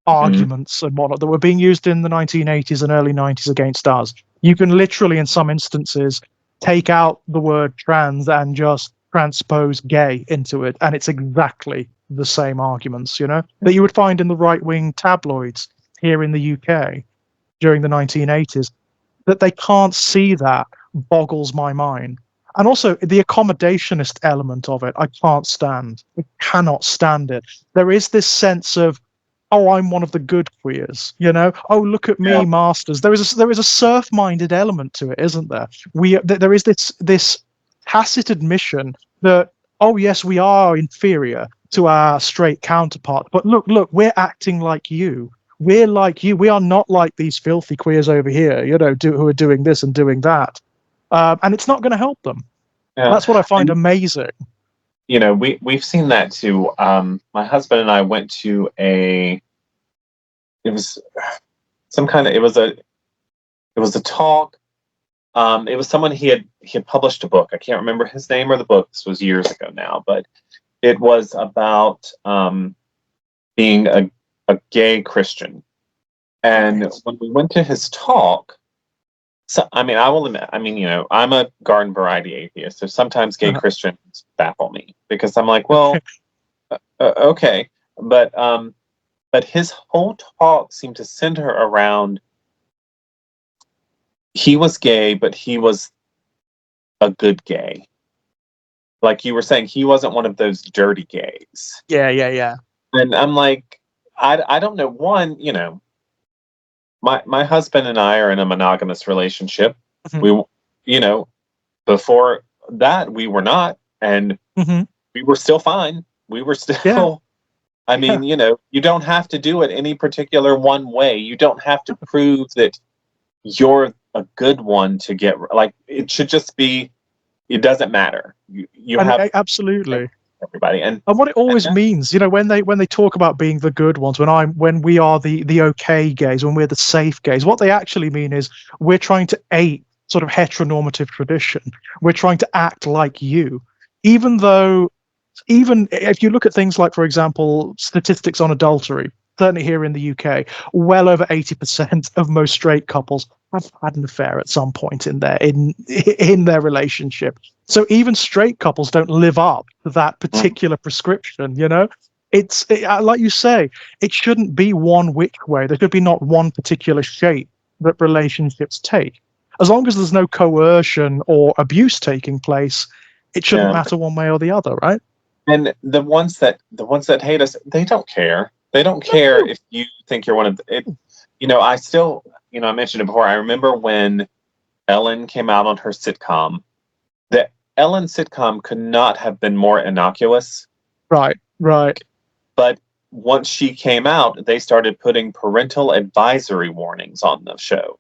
[SPEAKER 1] arguments and whatnot that were being used in the 1980s and early 90s against us. You can literally, in some instances, take out the word trans and just transpose gay into it, and it's exactly the same arguments, you know, that you would find in the right-wing tabloids here in the UK during the 1980s. That they can't see that boggles my mind. And also the accommodationist element of it, I can't stand. I cannot stand it. There is this sense of, oh, I'm one of the good queers, you know. Oh, look at me, masters. There is a surf-minded element to it, isn't there? There is this tacit admission that, oh yes, we are inferior to our straight counterpart, but look, we're acting like you. We're like you. We are not like these filthy queers over here, you know, who are doing this and doing that. And it's not going to help them. Yeah. That's what I find amazing.
[SPEAKER 2] You know, we've seen that too. My husband and I went to it was a talk. It was someone he had published a book. I can't remember his name or the book. This was years ago now, but it was about being a gay Christian. And when we went to his talk, so I mean, I will admit, I mean, you know, I'm a garden variety atheist, so sometimes gay Christians baffle me, because I'm like, well, okay, but his whole talk seemed to center around, he was gay, but he was a good gay. Like you were saying, he wasn't one of those dirty gays.
[SPEAKER 1] Yeah.
[SPEAKER 2] And I'm like, I don't know. One, you know, my husband and I are in a monogamous relationship. We, you know, before that we were not, and we were still fine. We were still, I mean, you know, you don't have to do it any particular one way. You don't have to prove that you're a good one to get, like, it should just be, it doesn't matter. You have
[SPEAKER 1] absolutely
[SPEAKER 2] everybody, and
[SPEAKER 1] what it always means, you know, when they talk about being the good ones, when we are the okay gays, when we're the safe gays, what they actually mean is we're trying to ape sort of heteronormative tradition. We're trying to act like you, even if you look at things like, for example, statistics on adultery, certainly here in the UK, well over 80% of most straight couples have had an affair at some point in their relationship. So even straight couples don't live up to that particular prescription, you know? Like you say, it shouldn't be one which way. There should be not one particular shape that relationships take. As long as there's no coercion or abuse taking place, it shouldn't matter one way or the other, right?
[SPEAKER 2] And the ones that hate us, they don't care. They don't care if you think you're one of it. You know, I still, you know, I mentioned it before. I remember when Ellen came out on her sitcom. The Ellen sitcom could not have been more innocuous.
[SPEAKER 1] Right.
[SPEAKER 2] But once she came out, they started putting parental advisory warnings on the show.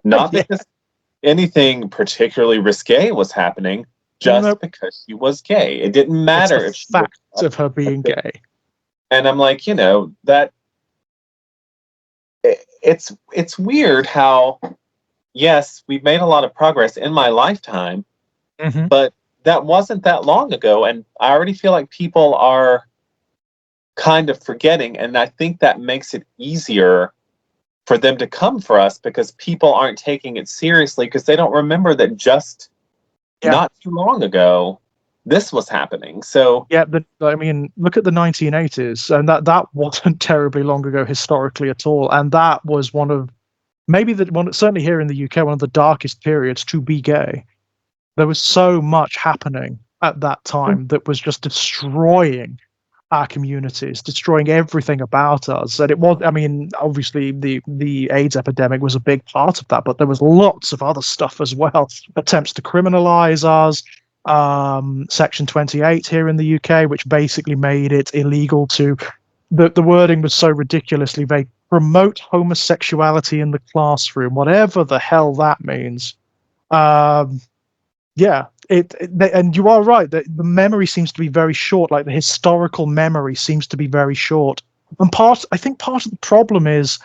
[SPEAKER 2] Not because anything particularly risque was happening, just because she was gay. It didn't matter if she
[SPEAKER 1] fact of her being gay.
[SPEAKER 2] And I'm like, you know, that it's weird how, yes, we've made a lot of progress in my lifetime, but that wasn't that long ago, and I already feel like people are kind of forgetting, and I think that makes it easier for them to come for us because people aren't taking it seriously because they don't remember that just not too long ago this was happening. So
[SPEAKER 1] I mean, look at the 1980s, and that wasn't terribly long ago historically at all, and that was one of certainly here in the UK, one of the darkest periods to be gay. There was so much happening at that time that was just destroying our communities, destroying everything about us. And it was, I mean, obviously the AIDS epidemic was a big part of that, but there was lots of other stuff as well. Attempts to criminalize us, Section 28 here in the UK, which basically made it illegal to, the wording was so ridiculously vague, promote homosexuality in the classroom, whatever the hell that means. And you are right that the memory seems to be very short, like the historical memory seems to be very short. And I think part of the problem is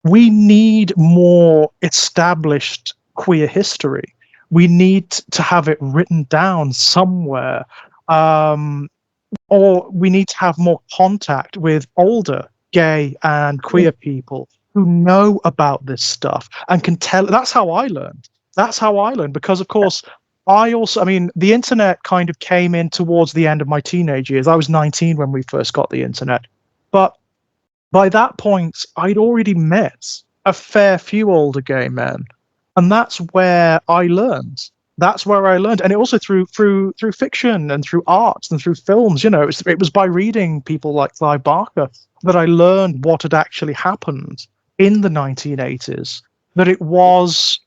[SPEAKER 1] we need more established queer history. We need to have it written down somewhere, or we need to have more contact with older gay and queer people who know about this stuff and can tell. That's how I learned. Because, of course, I mean, the internet kind of came in towards the end of my teenage years. I was 19 when we first got the internet. But by that point, I'd already met a fair few older gay men. And that's where I learned. And it also through fiction and through art and through films. You know, it was by reading people like Clive Barker that I learned what had actually happened in the 1980s, that it was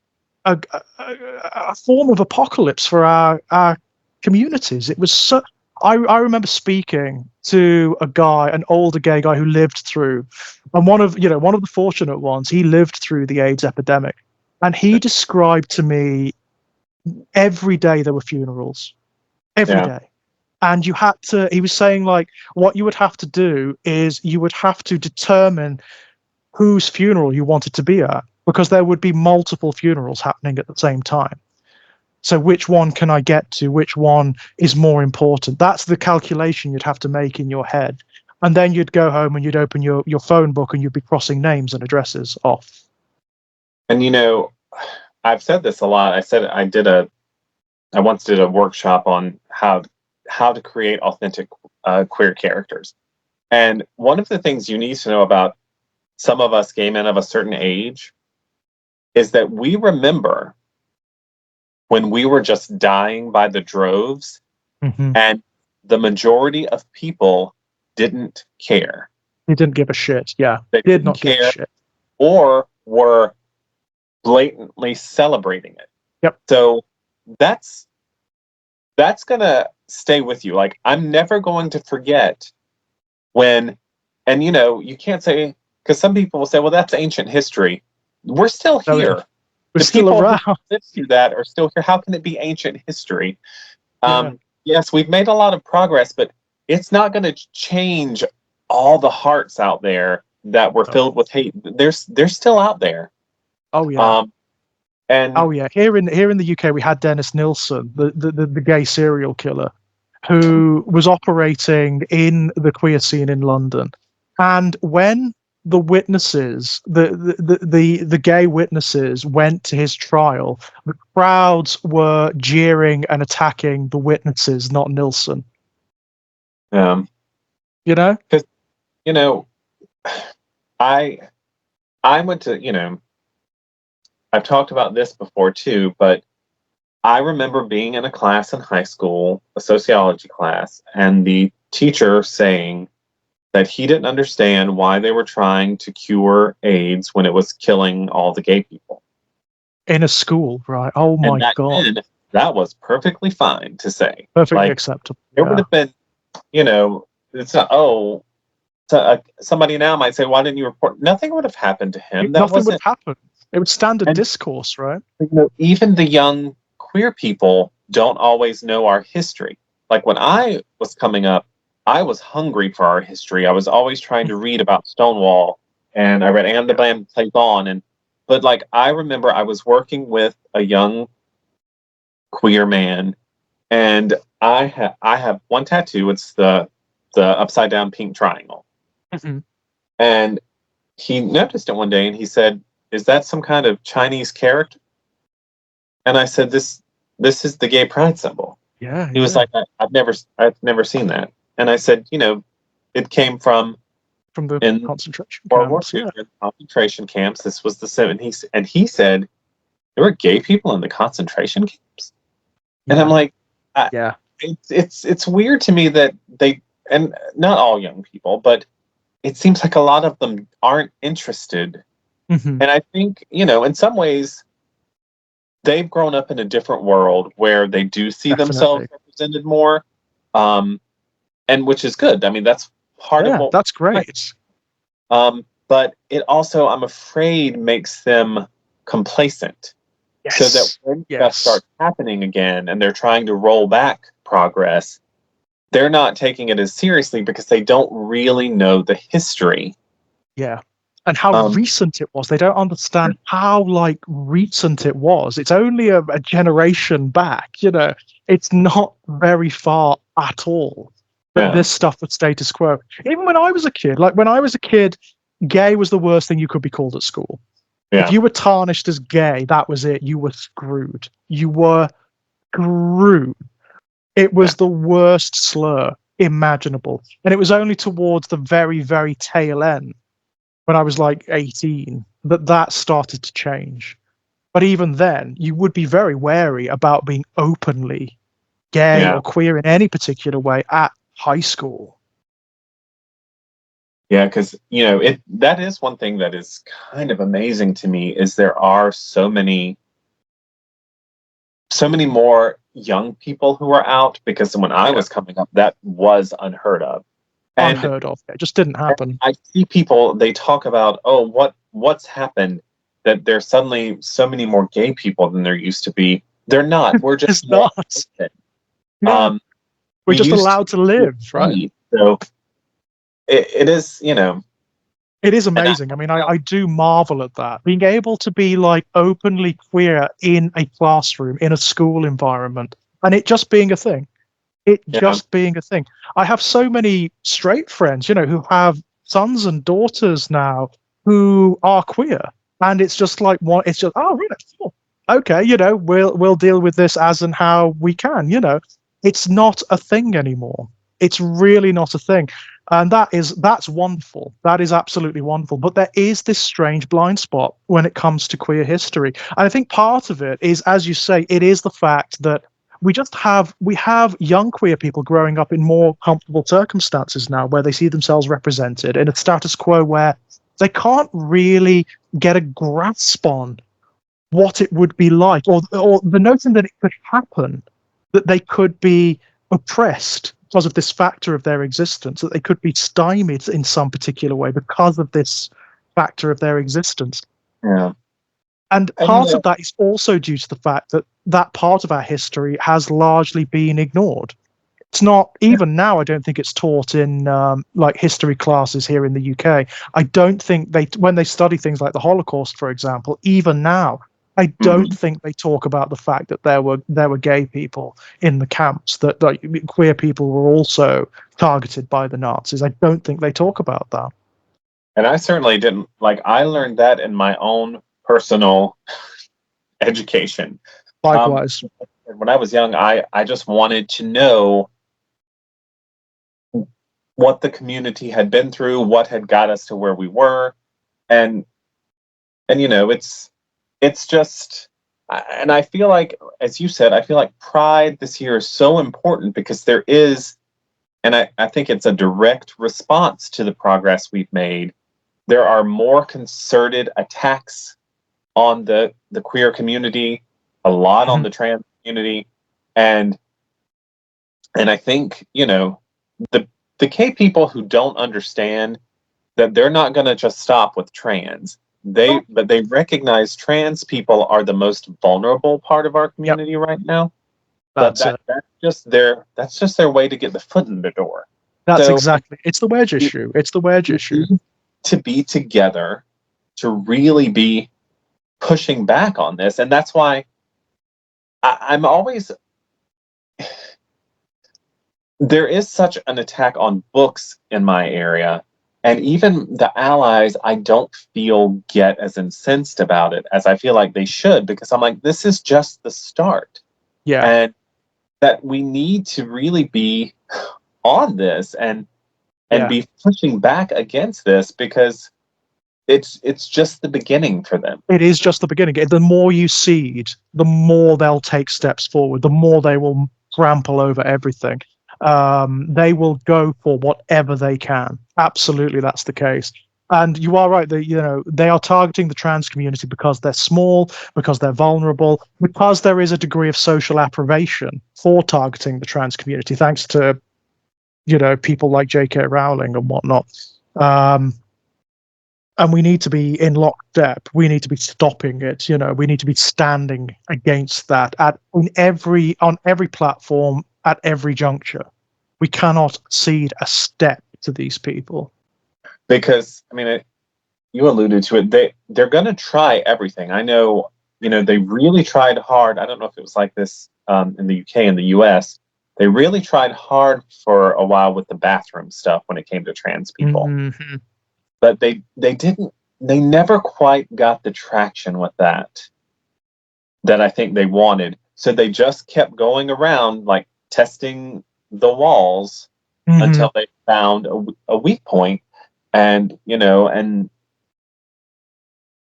[SPEAKER 1] a form of apocalypse for our communities. It was so. I remember speaking to an older gay guy who lived through, and one of the fortunate ones. He lived through the AIDS epidemic, and he described to me every day there were funerals, every day, and he was saying, like, what you would have to do is you would have to determine whose funeral you wanted to be at, because there would be multiple funerals happening at the same time. So which one can I get to? Which one is more important? That's the calculation you'd have to make in your head. And then you'd go home and you'd open your phone book and you'd be crossing names and addresses off.
[SPEAKER 2] And, you know, I've said this a lot. I once did a workshop on how to create authentic queer characters. And one of the things you need to know about some of us gay men of a certain age is that we remember when we were just dying by the droves, and the majority of people didn't care.
[SPEAKER 1] They didn't give a shit. Yeah,
[SPEAKER 2] they
[SPEAKER 1] did not give a shit,
[SPEAKER 2] or were blatantly celebrating it.
[SPEAKER 1] Yep.
[SPEAKER 2] So that's gonna stay with you. Like, I'm never going to forget when, and you know, you can't say, because some people will say, well, that's ancient history. We're still here.
[SPEAKER 1] We're still around.
[SPEAKER 2] Who lived through that are still here. How can it be ancient history? Yes, we've made a lot of progress, but it's not going to change all the hearts out there that were filled with hate. They're still out there.
[SPEAKER 1] Oh yeah. Here in the UK, we had Dennis Nilsen, the gay serial killer, who was operating in the queer scene in London. And when the witnesses, the gay witnesses went to his trial, the crowds were jeering and attacking the witnesses, not Nilsson.
[SPEAKER 2] Um,
[SPEAKER 1] You know?
[SPEAKER 2] you know, I went to, I've talked about this before too, but I remember being in a class in high school, a sociology class, and the teacher saying that he didn't understand why they were trying to cure AIDS when it was killing all the gay people.
[SPEAKER 1] In a school, right? Oh
[SPEAKER 2] And
[SPEAKER 1] my
[SPEAKER 2] back
[SPEAKER 1] God.
[SPEAKER 2] then, that was perfectly fine to say.
[SPEAKER 1] Perfectly
[SPEAKER 2] Like,
[SPEAKER 1] acceptable.
[SPEAKER 2] there would have been, it's not, somebody now might say, why didn't you report? Nothing would have happened to him. That
[SPEAKER 1] Nothing would
[SPEAKER 2] wasn't,
[SPEAKER 1] have happened. It was standard
[SPEAKER 2] and
[SPEAKER 1] discourse, right?
[SPEAKER 2] even the young queer people don't always know our history. Like when I was coming up, I was hungry for our history. I was always trying to read about Stonewall, and I read And the Band Plays On, but like I remember I was working with a young queer man, and I have one tattoo. It's the upside down pink triangle,
[SPEAKER 1] Mhm.
[SPEAKER 2] and he noticed it one day, and he said, "Is that some kind of Chinese character?" And I said, "This is the gay pride symbol."
[SPEAKER 1] Yeah,
[SPEAKER 2] He was
[SPEAKER 1] yeah.
[SPEAKER 2] like, I've never seen that." And I said, it came from
[SPEAKER 1] From the
[SPEAKER 2] in
[SPEAKER 1] concentration
[SPEAKER 2] World War
[SPEAKER 1] camps.
[SPEAKER 2] II
[SPEAKER 1] Yeah.
[SPEAKER 2] in concentration camps. This was the 70s, and he said there were gay people in the concentration camps. And I'm
[SPEAKER 1] Yeah.
[SPEAKER 2] like,
[SPEAKER 1] Yeah.
[SPEAKER 2] it's weird to me that they, and not all young people, but it seems like a lot of them aren't interested.
[SPEAKER 1] Hmm.
[SPEAKER 2] And I think, in some ways, they've grown up in a different world where they do see themselves
[SPEAKER 1] Definitely.
[SPEAKER 2] represented more, um, and which is good. I mean, that's part of
[SPEAKER 1] Yeah,
[SPEAKER 2] what.
[SPEAKER 1] that's great.
[SPEAKER 2] But it also, I'm afraid, makes them complacent. So that
[SPEAKER 1] Yes.
[SPEAKER 2] when stuff
[SPEAKER 1] Yes.
[SPEAKER 2] starts happening again and they're trying to roll back progress, they're not taking it as seriously because they don't really know the history.
[SPEAKER 1] Yeah. And how
[SPEAKER 2] Um,
[SPEAKER 1] recent it was. They don't understand how recent it was. It's only a generation back, It's not very far at all that
[SPEAKER 2] yeah,
[SPEAKER 1] this stuff was status quo. Even when I was a kid, gay was the worst thing you could be called at school. If
[SPEAKER 2] yeah,
[SPEAKER 1] you were tarnished as gay, that was it. You were screwed. You were screwed. It
[SPEAKER 2] yeah,
[SPEAKER 1] was the worst slur imaginable. And it was only towards the very, very tail end, when I was like 18, that started to change. But even then, you would be very wary about being openly gay
[SPEAKER 2] yeah,
[SPEAKER 1] or queer in any particular way at high school.
[SPEAKER 2] yeah. Because that is one thing that is kind of amazing to me is there are so many more young people who are out because when I
[SPEAKER 1] Yeah,
[SPEAKER 2] was coming up, that was unheard of. And
[SPEAKER 1] unheard of. It just didn't happen.
[SPEAKER 2] I see people, they talk about, oh, what's happened that there's suddenly so many more gay people than there used to be. They're not. We're just
[SPEAKER 1] It's
[SPEAKER 2] more
[SPEAKER 1] not.
[SPEAKER 2] open.
[SPEAKER 1] Yeah, we're
[SPEAKER 2] We
[SPEAKER 1] just
[SPEAKER 2] used
[SPEAKER 1] allowed to
[SPEAKER 2] to
[SPEAKER 1] live, right?
[SPEAKER 2] be, so it is,
[SPEAKER 1] It is
[SPEAKER 2] and
[SPEAKER 1] amazing. I mean, I do marvel at that. Being able to be like openly queer in a classroom, in a school environment, and it just being a thing. It
[SPEAKER 2] yeah,
[SPEAKER 1] just being a thing. I have so many straight friends, who have sons and daughters now who are queer, and it's just like one. It's just, oh, really? Cool. Okay, we'll deal with this as and how we can. It's not a thing anymore. It's really not a thing, and that's wonderful. That is absolutely wonderful. But there is this strange blind spot when it comes to queer history, and I think part of it is, as you say, it is the fact that we have young queer people growing up in more comfortable circumstances now, where they see themselves represented in a status quo where they can't really get a grasp on what it would be like, or the notion that it could happen, that they could be oppressed because of this factor of their existence, that they could be stymied in some particular way because of this factor of their existence.
[SPEAKER 2] yeah.
[SPEAKER 1] And
[SPEAKER 2] And
[SPEAKER 1] part of that is also due to the fact that that part of our history has largely been ignored. It's not, even now, I don't think it's taught in like history classes here in the UK. I don't think when they study things like the Holocaust, for example, even now, I don't
[SPEAKER 2] mhm.
[SPEAKER 1] think they talk about the fact that there were gay people in the camps, that queer people were also targeted by the Nazis. I don't think they talk about that.
[SPEAKER 2] And I certainly didn't, like, I learned that in my own personal education. Um,
[SPEAKER 1] Likewise.
[SPEAKER 2] when I was young, I just wanted to know what the community had been through, what had got us to where we were, and and it's just, and I feel like, as you said, I feel like Pride this year is so important because there is, and I think it's a direct response to the progress we've made. There are more concerted attacks on the queer community, a lot on
[SPEAKER 1] Mhm.
[SPEAKER 2] the trans community, and I think, the gay people who don't understand that they're not going to just stop with trans. But they recognize trans people are the most vulnerable part of our
[SPEAKER 1] Yep,
[SPEAKER 2] community right now. But
[SPEAKER 1] that's it.
[SPEAKER 2] that's just their way to get the foot in the door.
[SPEAKER 1] That's
[SPEAKER 2] So
[SPEAKER 1] exactly. It's the wedge
[SPEAKER 2] we
[SPEAKER 1] issue. It's the wedge
[SPEAKER 2] we
[SPEAKER 1] issue.
[SPEAKER 2] need to be together to really be pushing back on this, and that's why I'm always, there is such an attack on books in my area, and even the allies I don't feel get as incensed about it as I feel like they should, because I'm like, this is just the start,
[SPEAKER 1] Yeah,
[SPEAKER 2] and that we need to really be on this and
[SPEAKER 1] yeah.
[SPEAKER 2] be pushing back against this, because it's just the beginning for them.
[SPEAKER 1] It is just the beginning. The more you seed, the more they'll take steps forward. The more they will trample over everything. They will go for whatever they can. Absolutely, that's the case. And you are right that they are targeting the trans community because they're small, because they're vulnerable, because there is a degree of social approbation for targeting the trans community, thanks to people like J.K. Rowling and whatnot. Um, and we need to be in lockstep. We need to be stopping it. We need to be standing against that on every platform at every juncture. We cannot cede a step to these people.
[SPEAKER 2] Because I mean, you alluded to it. They're going to try everything. I know. They really tried hard. I don't know if it was like this in the UK and the US. They really tried hard for a while with the bathroom stuff when it came to trans people,
[SPEAKER 1] Mm-hmm.
[SPEAKER 2] but they didn't. They never quite got the traction with that I think they wanted. So they just kept going around, like, testing the walls
[SPEAKER 1] Mm-hmm.
[SPEAKER 2] until they found a weak point, and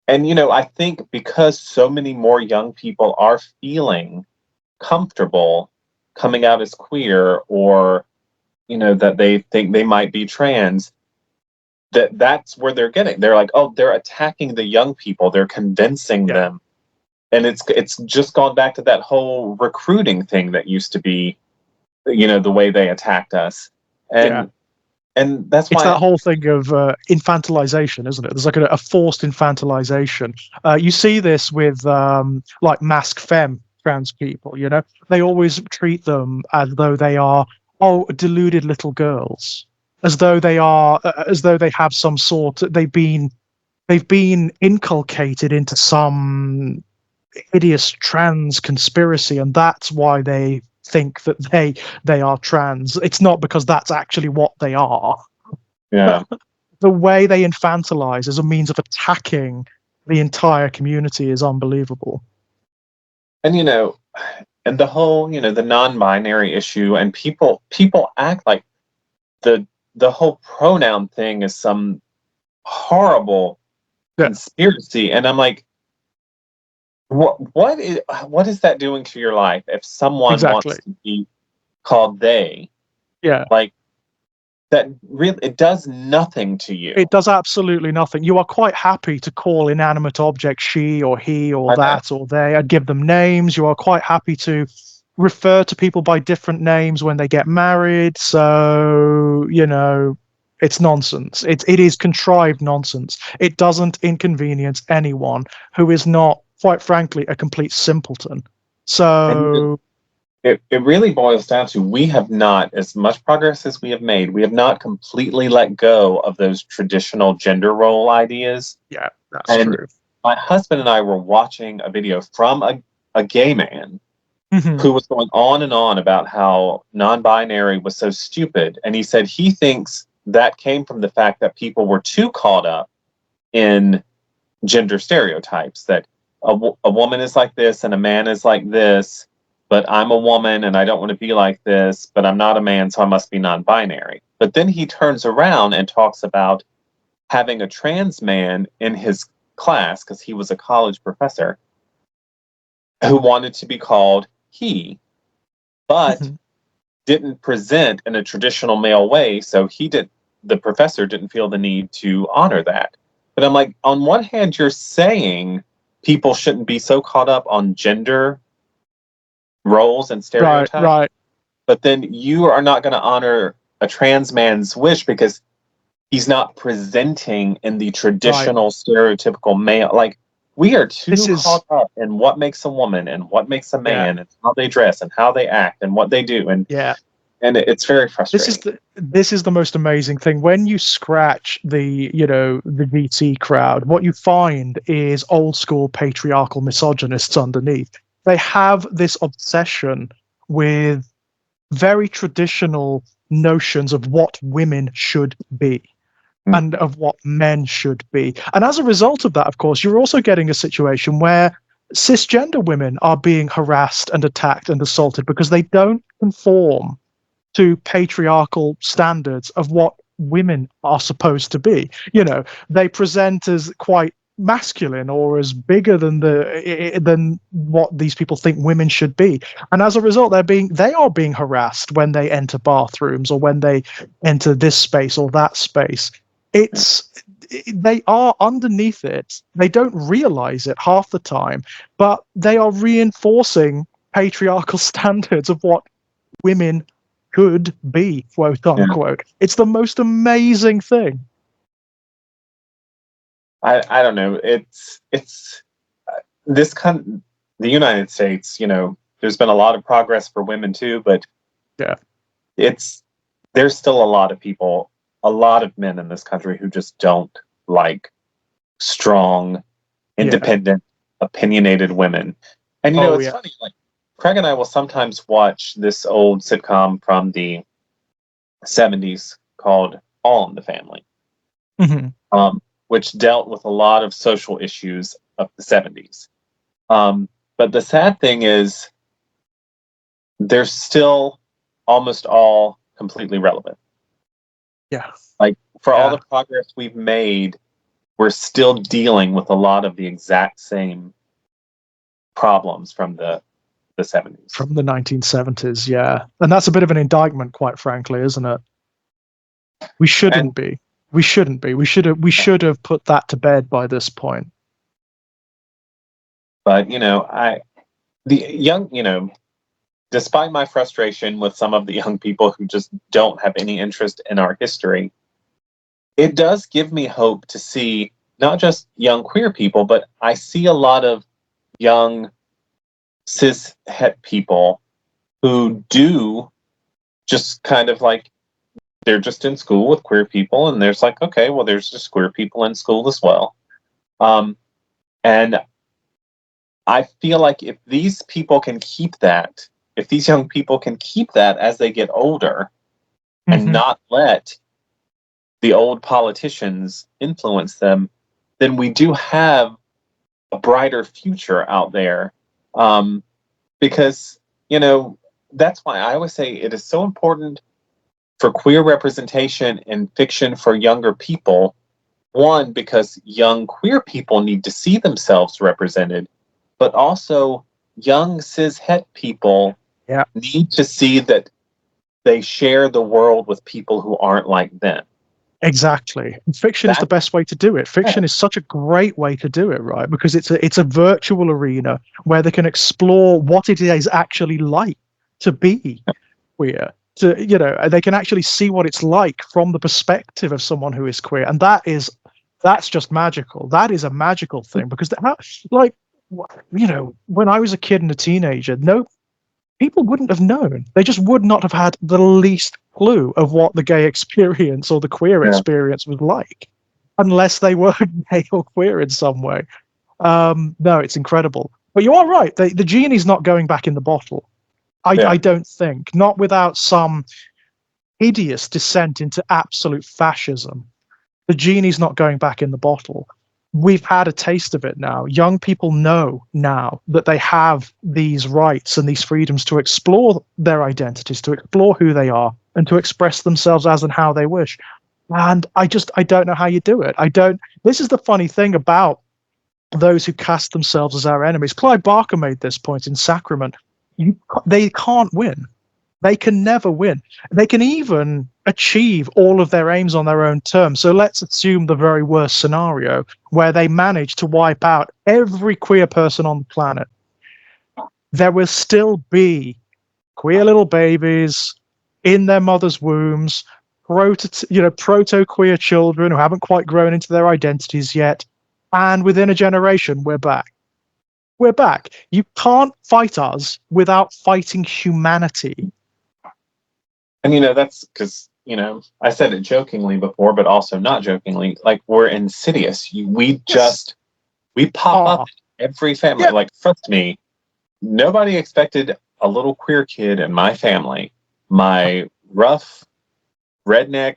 [SPEAKER 2] I think because so many more young people are feeling comfortable coming out as queer, or that they think they might be trans, that's where they're like, oh, they're attacking the young people, they're convincing
[SPEAKER 1] Yeah,
[SPEAKER 2] them. And it's just gone back to that whole recruiting thing that used to be, the way they attacked us.
[SPEAKER 1] yeah.
[SPEAKER 2] And that's
[SPEAKER 1] It's that
[SPEAKER 2] why.
[SPEAKER 1] whole thing of infantilization, isn't it? There's like a forced infantilization. You see this with like masc femme trans people. They always treat them as though they are deluded little girls, as though they have some sort. They've been inculcated into some hideous trans conspiracy, and that's why they think that they are trans. It's not because that's actually what they are.
[SPEAKER 2] Yeah.
[SPEAKER 1] The way they infantilize as a means of attacking the entire community is unbelievable.
[SPEAKER 2] And and the whole, the non-binary issue, and people act like the whole pronoun thing is some horrible
[SPEAKER 1] Yeah,
[SPEAKER 2] conspiracy, and I'm like, what is that doing to your life if someone
[SPEAKER 1] exactly.
[SPEAKER 2] wants to be called they?
[SPEAKER 1] Yeah,
[SPEAKER 2] Like, that really, it does nothing to you.
[SPEAKER 1] it does absolutely nothing. You are quite happy to call inanimate objects she or he or
[SPEAKER 2] I know.
[SPEAKER 1] that or they and give them names. You are quite happy to refer to people by different names when they get married. So, it's nonsense. It is contrived nonsense. It doesn't inconvenience anyone who is not, quite frankly, a complete simpleton.
[SPEAKER 2] And
[SPEAKER 1] So,
[SPEAKER 2] it really boils down to, we have not, as much progress as we have made, we have not completely let go of those traditional gender role ideas.
[SPEAKER 1] yeah, that's
[SPEAKER 2] And
[SPEAKER 1] true.
[SPEAKER 2] my husband and I were watching a video from a gay man
[SPEAKER 1] Mhm.
[SPEAKER 2] who was going on and on about how non-binary was so stupid, and he said he thinks that came from the fact that people were too caught up in gender stereotypes, that a woman is like this and a man is like this, but I'm a woman and I don't want to be like this, but I'm not a man, so I must be non-binary. But then he turns around and talks about having a trans man in his class, because he was a college professor, who wanted to be called he, but didn't present in a traditional male way, so the professor didn't feel the need to honor that. But I'm like, on one hand, you're saying people shouldn't be so caught up on gender roles and stereotypes,
[SPEAKER 1] right.
[SPEAKER 2] but then you are not going to honor a trans man's wish because he's not presenting in the traditional stereotypical male. Like, we are too caught up in what makes a woman and what makes a man and how they dress and how they act and what they do. And it's very frustrating.
[SPEAKER 1] This is the most amazing thing. When you scratch the VT crowd, what you find is old school patriarchal misogynists underneath. They have this obsession with very traditional notions of what women should be and of what men should be. And as a result of that, of course, you're also getting a situation where cisgender women are being harassed and attacked and assaulted because they don't conform to patriarchal standards of what women are supposed to be. They present as quite masculine or as bigger than what these people think women should be, and as a result they are being harassed when they enter bathrooms or when they enter this space or that space. They are underneath it. They don't realize it half the time, but they are reinforcing patriarchal standards of what women could be, quote unquote. It's the most amazing thing.
[SPEAKER 2] I don't know. It's the United States. There's been a lot of progress for women too, but there's still a lot of people, a lot of men in this country who just don't like strong, independent, opinionated women. And it's funny. Like, Craig and I will sometimes watch this old sitcom from the 70s called All in the Family. Which dealt with a lot of social issues of the 70s. But the sad thing is, they're still almost all completely relevant. Like, for all the progress we've made, we're still dealing with a lot of the exact same problems from the 70s.
[SPEAKER 1] From the 1970s, yeah. And that's a bit of an indictment, quite frankly, isn't it? We shouldn't be. We shouldn't be. We should have put that to bed by this point.
[SPEAKER 2] But despite my frustration with some of the young people who just don't have any interest in our history, it does give me hope to see not just young queer people, but I see a lot of young cis het people who do just kind of like, they're just in school with queer people, and there's like, okay, well, there's just queer people in school as well. And I feel like if these people can keep that, if these young people can keep that as they get older and not let the old politicians influence them, then we do have a brighter future out there. Because, that's why I always say it is so important for queer representation in fiction for younger people. One, because young queer people need to see themselves represented, but also young cis het people need to see that they share the world with people who aren't like them.
[SPEAKER 1] Exactly. Fiction is the best way to do it. Fiction is such a great way to do it, right? Because it's a virtual arena where they can explore what it is actually like to be queer. They can actually see what it's like from the perspective of someone who is queer, and that's just magical. That is a magical thing, because when I was a kid and a teenager, people wouldn't have known. They just would not have had the least clue of what the gay experience or the queer experience was like, unless they were gay or queer in some way. No, it's incredible. But you are right. The genie's not going back in the bottle. I don't think. Not without some hideous descent into absolute fascism. The genie's not going back in the bottle. We've had a taste of it now. Young people know now that they have these rights and these freedoms to explore their identities, to explore who they are, and to express themselves as and how they wish. And I don't know how you do it. This is the funny thing about those who cast themselves as our enemies. Clive Barker made this point in Sacrament. They can't win. They can never win. They can even achieve all of their aims on their own terms. So let's assume the very worst scenario where they manage to wipe out every queer person on the planet. There will still be queer little babies in their mother's wombs, proto-queer children who haven't quite grown into their identities yet. And within a generation, we're back. We're back. You can't fight us without fighting humanity.
[SPEAKER 2] And that's because I said it jokingly before, but also not jokingly. Like, we're insidious. We pop up in every family.
[SPEAKER 1] Yeah.
[SPEAKER 2] Like, trust me, nobody expected a little queer kid in my family, my rough, redneck,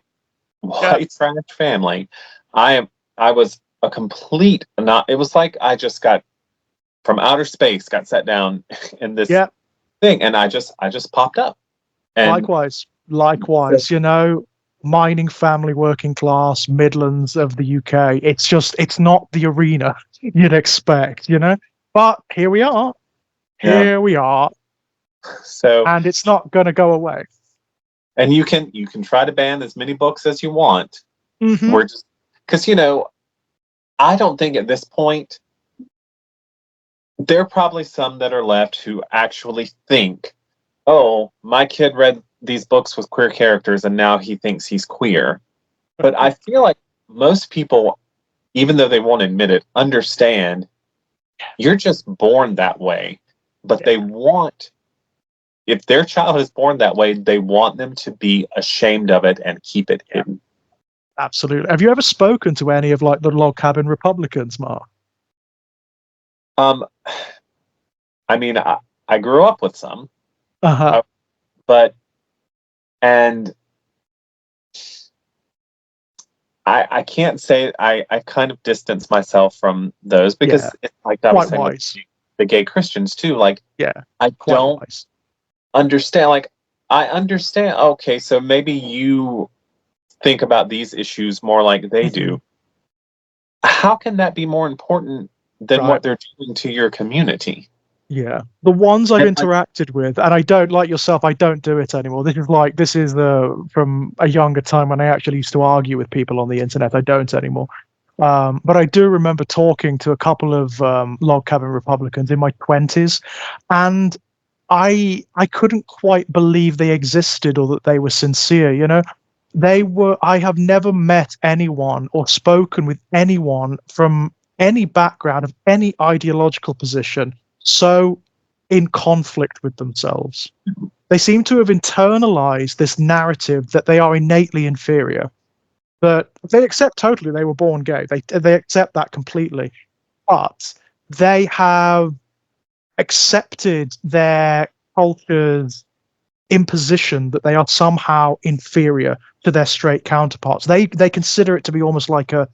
[SPEAKER 2] white trash family. I was a complete not. It was like I just got from outer space, got set down in this thing, and I just popped up. And
[SPEAKER 1] Likewise, mining family, working class, Midlands of the UK. It's not the arena you'd expect, But here we are. Here we are.
[SPEAKER 2] So,
[SPEAKER 1] and it's not going to go away.
[SPEAKER 2] And you can try to ban as many books as you want.
[SPEAKER 1] Mm-hmm.
[SPEAKER 2] We're just because I don't think at this point there are probably some that are left who actually think, oh, my kid read these books with queer characters and now he thinks he's queer. But I feel like most people, even though they won't admit it, understand you're just born that way. But they want, if their child is born that way, they want them to be ashamed of it and keep it hidden.
[SPEAKER 1] Absolutely. Have you ever spoken to any of the log cabin Republicans, Mark?
[SPEAKER 2] I mean, I grew up with some, but I can't say I kind of distance myself from those because it's like that was with the gay Christians too. Like, I don't understand. Like, I understand. Okay, so maybe you think about these issues more like they do. How can that be more important than what they're doing to your community?
[SPEAKER 1] Yeah, the ones I've interacted with, and I don't, like yourself, I don't do it anymore. This is from a younger time when I actually used to argue with people on the internet. I don't anymore. But I do remember talking to a couple of log cabin Republicans in my 20s, and I couldn't quite believe they existed or that they were sincere. I have never met anyone or spoken with anyone from any background of any ideological position so in conflict with themselves. They seem to have internalized this narrative that they are innately inferior, but they accept totally they were born gay. They accept that completely, but they have accepted their culture's imposition that they are somehow inferior to their straight counterparts. They consider it to be almost like a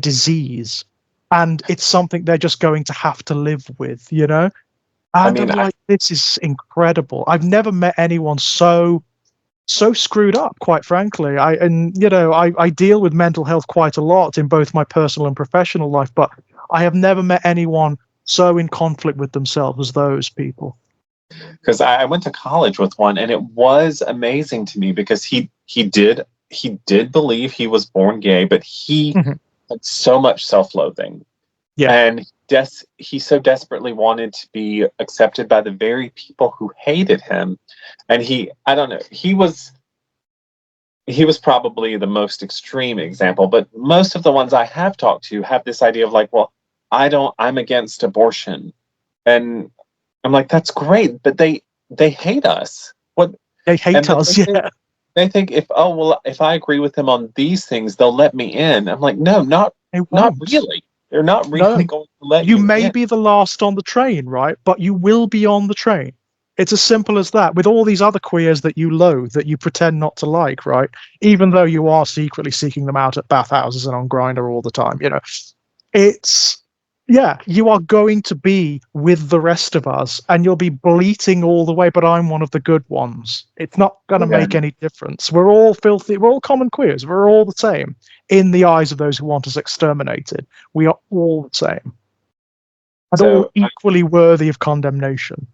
[SPEAKER 1] disease, and it's something they're just going to have to live with, And this is incredible. I've never met anyone so screwed up, quite frankly. I deal with mental health quite a lot in both my personal and professional life, but I have never met anyone so in conflict with themselves as those people.
[SPEAKER 2] Because I went to college with one, and it was amazing to me because he did believe he was born gay, but he had so much self-loathing. Yeah. And he so desperately wanted to be accepted by the very people who hated him. And I don't know, he was probably the most extreme example, but most of the ones I have talked to have this idea of like, well, I'm against abortion. And I'm like, that's great, but they hate us. What
[SPEAKER 1] they hate us,
[SPEAKER 2] They think if I agree with them on these things, they'll let me in. I'm like, no, not really. They're not really going to let you in.
[SPEAKER 1] You may be the last on the train, right? But you will be on the train. It's as simple as that. With all these other queers that you loathe, that you pretend not to like, right? Even though you are secretly seeking them out at bathhouses and on Grindr all the time, it's yeah, you are going to be with the rest of us, and you'll be bleating all the way. But I'm one of the good ones. It's not going to
[SPEAKER 2] Yeah.
[SPEAKER 1] make any difference. We're all filthy. We're all common queers. We're all the same in the eyes of those who want us exterminated. We are all the same, and all
[SPEAKER 2] So,
[SPEAKER 1] equally worthy of condemnation.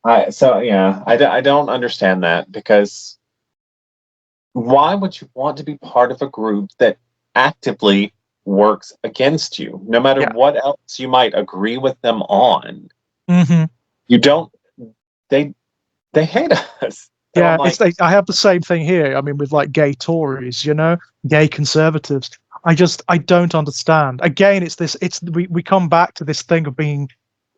[SPEAKER 2] I don't understand that, because why would you want to be part of a group that actively works against you, no matter
[SPEAKER 1] Yeah.
[SPEAKER 2] what else you might agree with them on?
[SPEAKER 1] Mm-hmm.
[SPEAKER 2] You don't. They hate us. And
[SPEAKER 1] Yeah,
[SPEAKER 2] I'm like,
[SPEAKER 1] I have the same thing here. I mean, with like gay Tories, gay conservatives. I don't understand. Again, we come back to this thing of being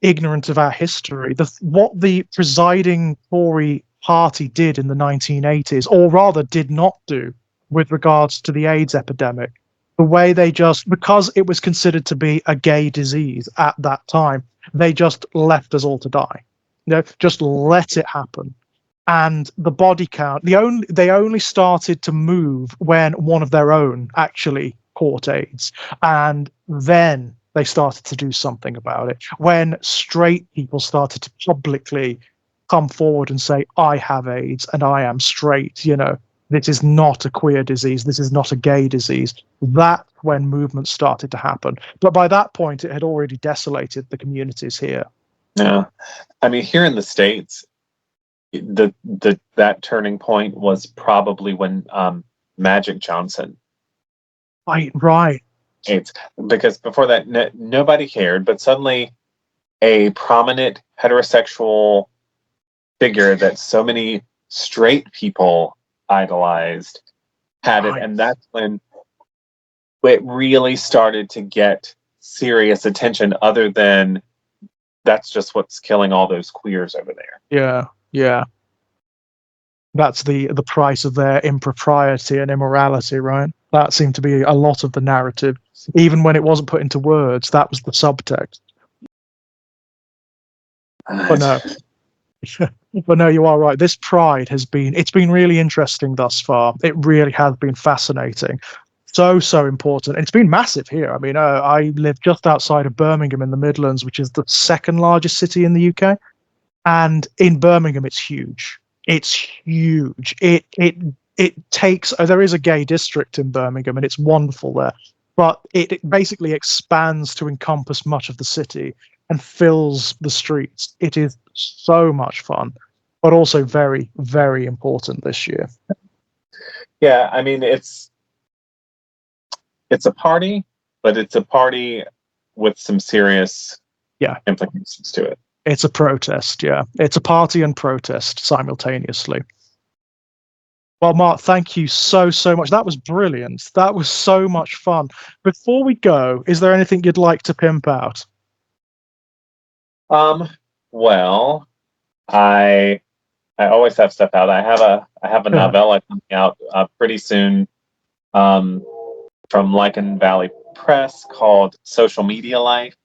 [SPEAKER 1] ignorant of our history. What the presiding Tory party did in the 1980s, or rather did not do, with regards to the AIDS epidemic, the way they just, because it was considered to be a gay disease at that time, they just left us all to die. Just let it happen. And the body count, they only started to move when one of their own actually caught AIDS, and then they started to do something about it. When straight people started to publicly come forward and say, "I have AIDS and I am straight," this is not a queer disease, this is not a gay disease. That's when movements started to happen. But by that point, it had already desolated the communities here.
[SPEAKER 2] no. I mean, here in the States, that turning point was probably when Magic Johnson.
[SPEAKER 1] Right.
[SPEAKER 2] It's because before that, nobody cared, but suddenly a prominent heterosexual figure that so many straight people idolized had it,
[SPEAKER 1] Right.
[SPEAKER 2] and that's when it really started to get serious attention. Other than that's just what's killing all those queers over there.
[SPEAKER 1] Yeah. That's the price of their impropriety and immorality, right? That seemed to be a lot of the narrative. Even when it wasn't put into words, that was the subtext. But no. But no, you are right. This pride it's been really interesting thus far. It really has been fascinating. So important. And it's been massive here. I mean, I live just outside of Birmingham in the Midlands, which is the second largest city in the UK. And in Birmingham, it's huge. It's huge. It takes. There is a gay district in Birmingham, and it's wonderful there. But it basically expands to encompass much of the city and fills the streets. It is so much fun, but also very, very important this year.
[SPEAKER 2] Yeah, I mean, it's a party, but it's a party with some serious implications to it.
[SPEAKER 1] It's a protest, yeah. It's a party and protest simultaneously. Well, Mark, thank you so much. That was brilliant. That was so much fun. Before we go, is there anything you'd like to pimp out?
[SPEAKER 2] Well, I always have stuff out. I have a novella coming out pretty soon, from Lichen Valley Press, called Social Media Life.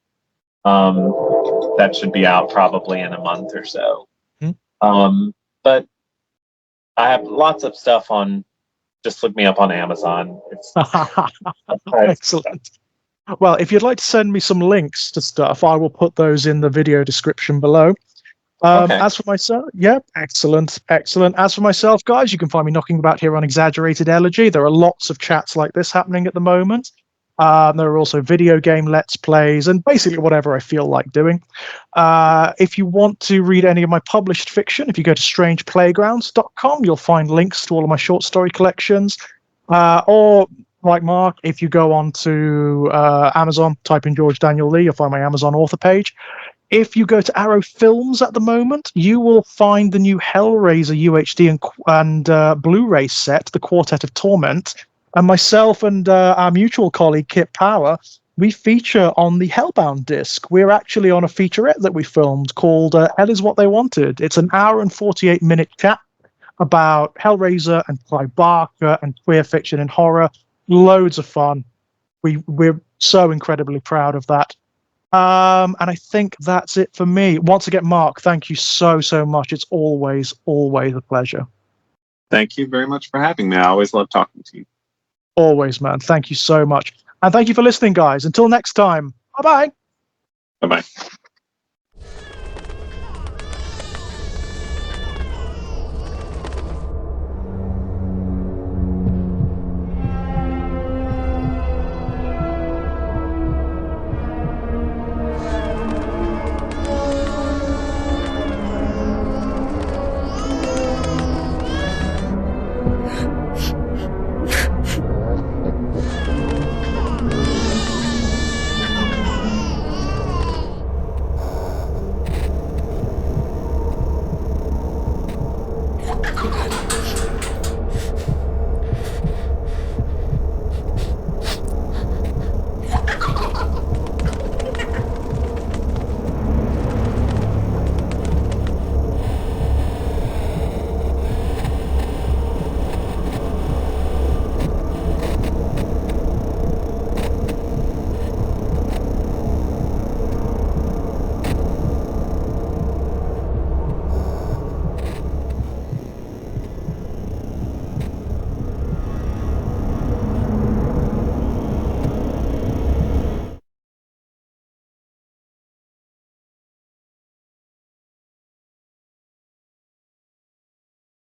[SPEAKER 2] That should be out probably in a month or so. But I have lots of stuff on. Just look me up on Amazon.
[SPEAKER 1] Excellent. Well, if you'd like to send me some links to stuff, I will put those in the video description below.
[SPEAKER 2] Okay.
[SPEAKER 1] As for myself, excellent. As for myself, guys, you can find me knocking about here on Exaggerated Elegy. There are lots of chats like this happening at the moment. There are also video game let's plays and basically whatever I feel like doing. If you want to read any of my published fiction, if you go to strangeplaygrounds.com, you'll find links to all of my short story collections. Or like Mark, if you go on to Amazon, type in George Daniel Lee, you'll find my Amazon author page. If you go to Arrow Films at the moment, you will find the new Hellraiser UHD and Blu-ray set, The Quartet of Torment. And myself and our mutual colleague, Kit Power, we feature on the Hellbound disc. We're actually on a featurette that we filmed called Hell is What They Wanted. It's an hour and 48-minute chat about Hellraiser and Clive Barker and queer fiction and horror. Loads of fun. We're so incredibly proud of that. And I think that's it for me. Once again, Mark, thank you so much. It's always a pleasure.
[SPEAKER 2] Thank you very much for having me. I always love talking to you.
[SPEAKER 1] Always, man. Thank you so much. And thank you for listening, guys. Until next time. Bye-bye.
[SPEAKER 2] Bye-bye.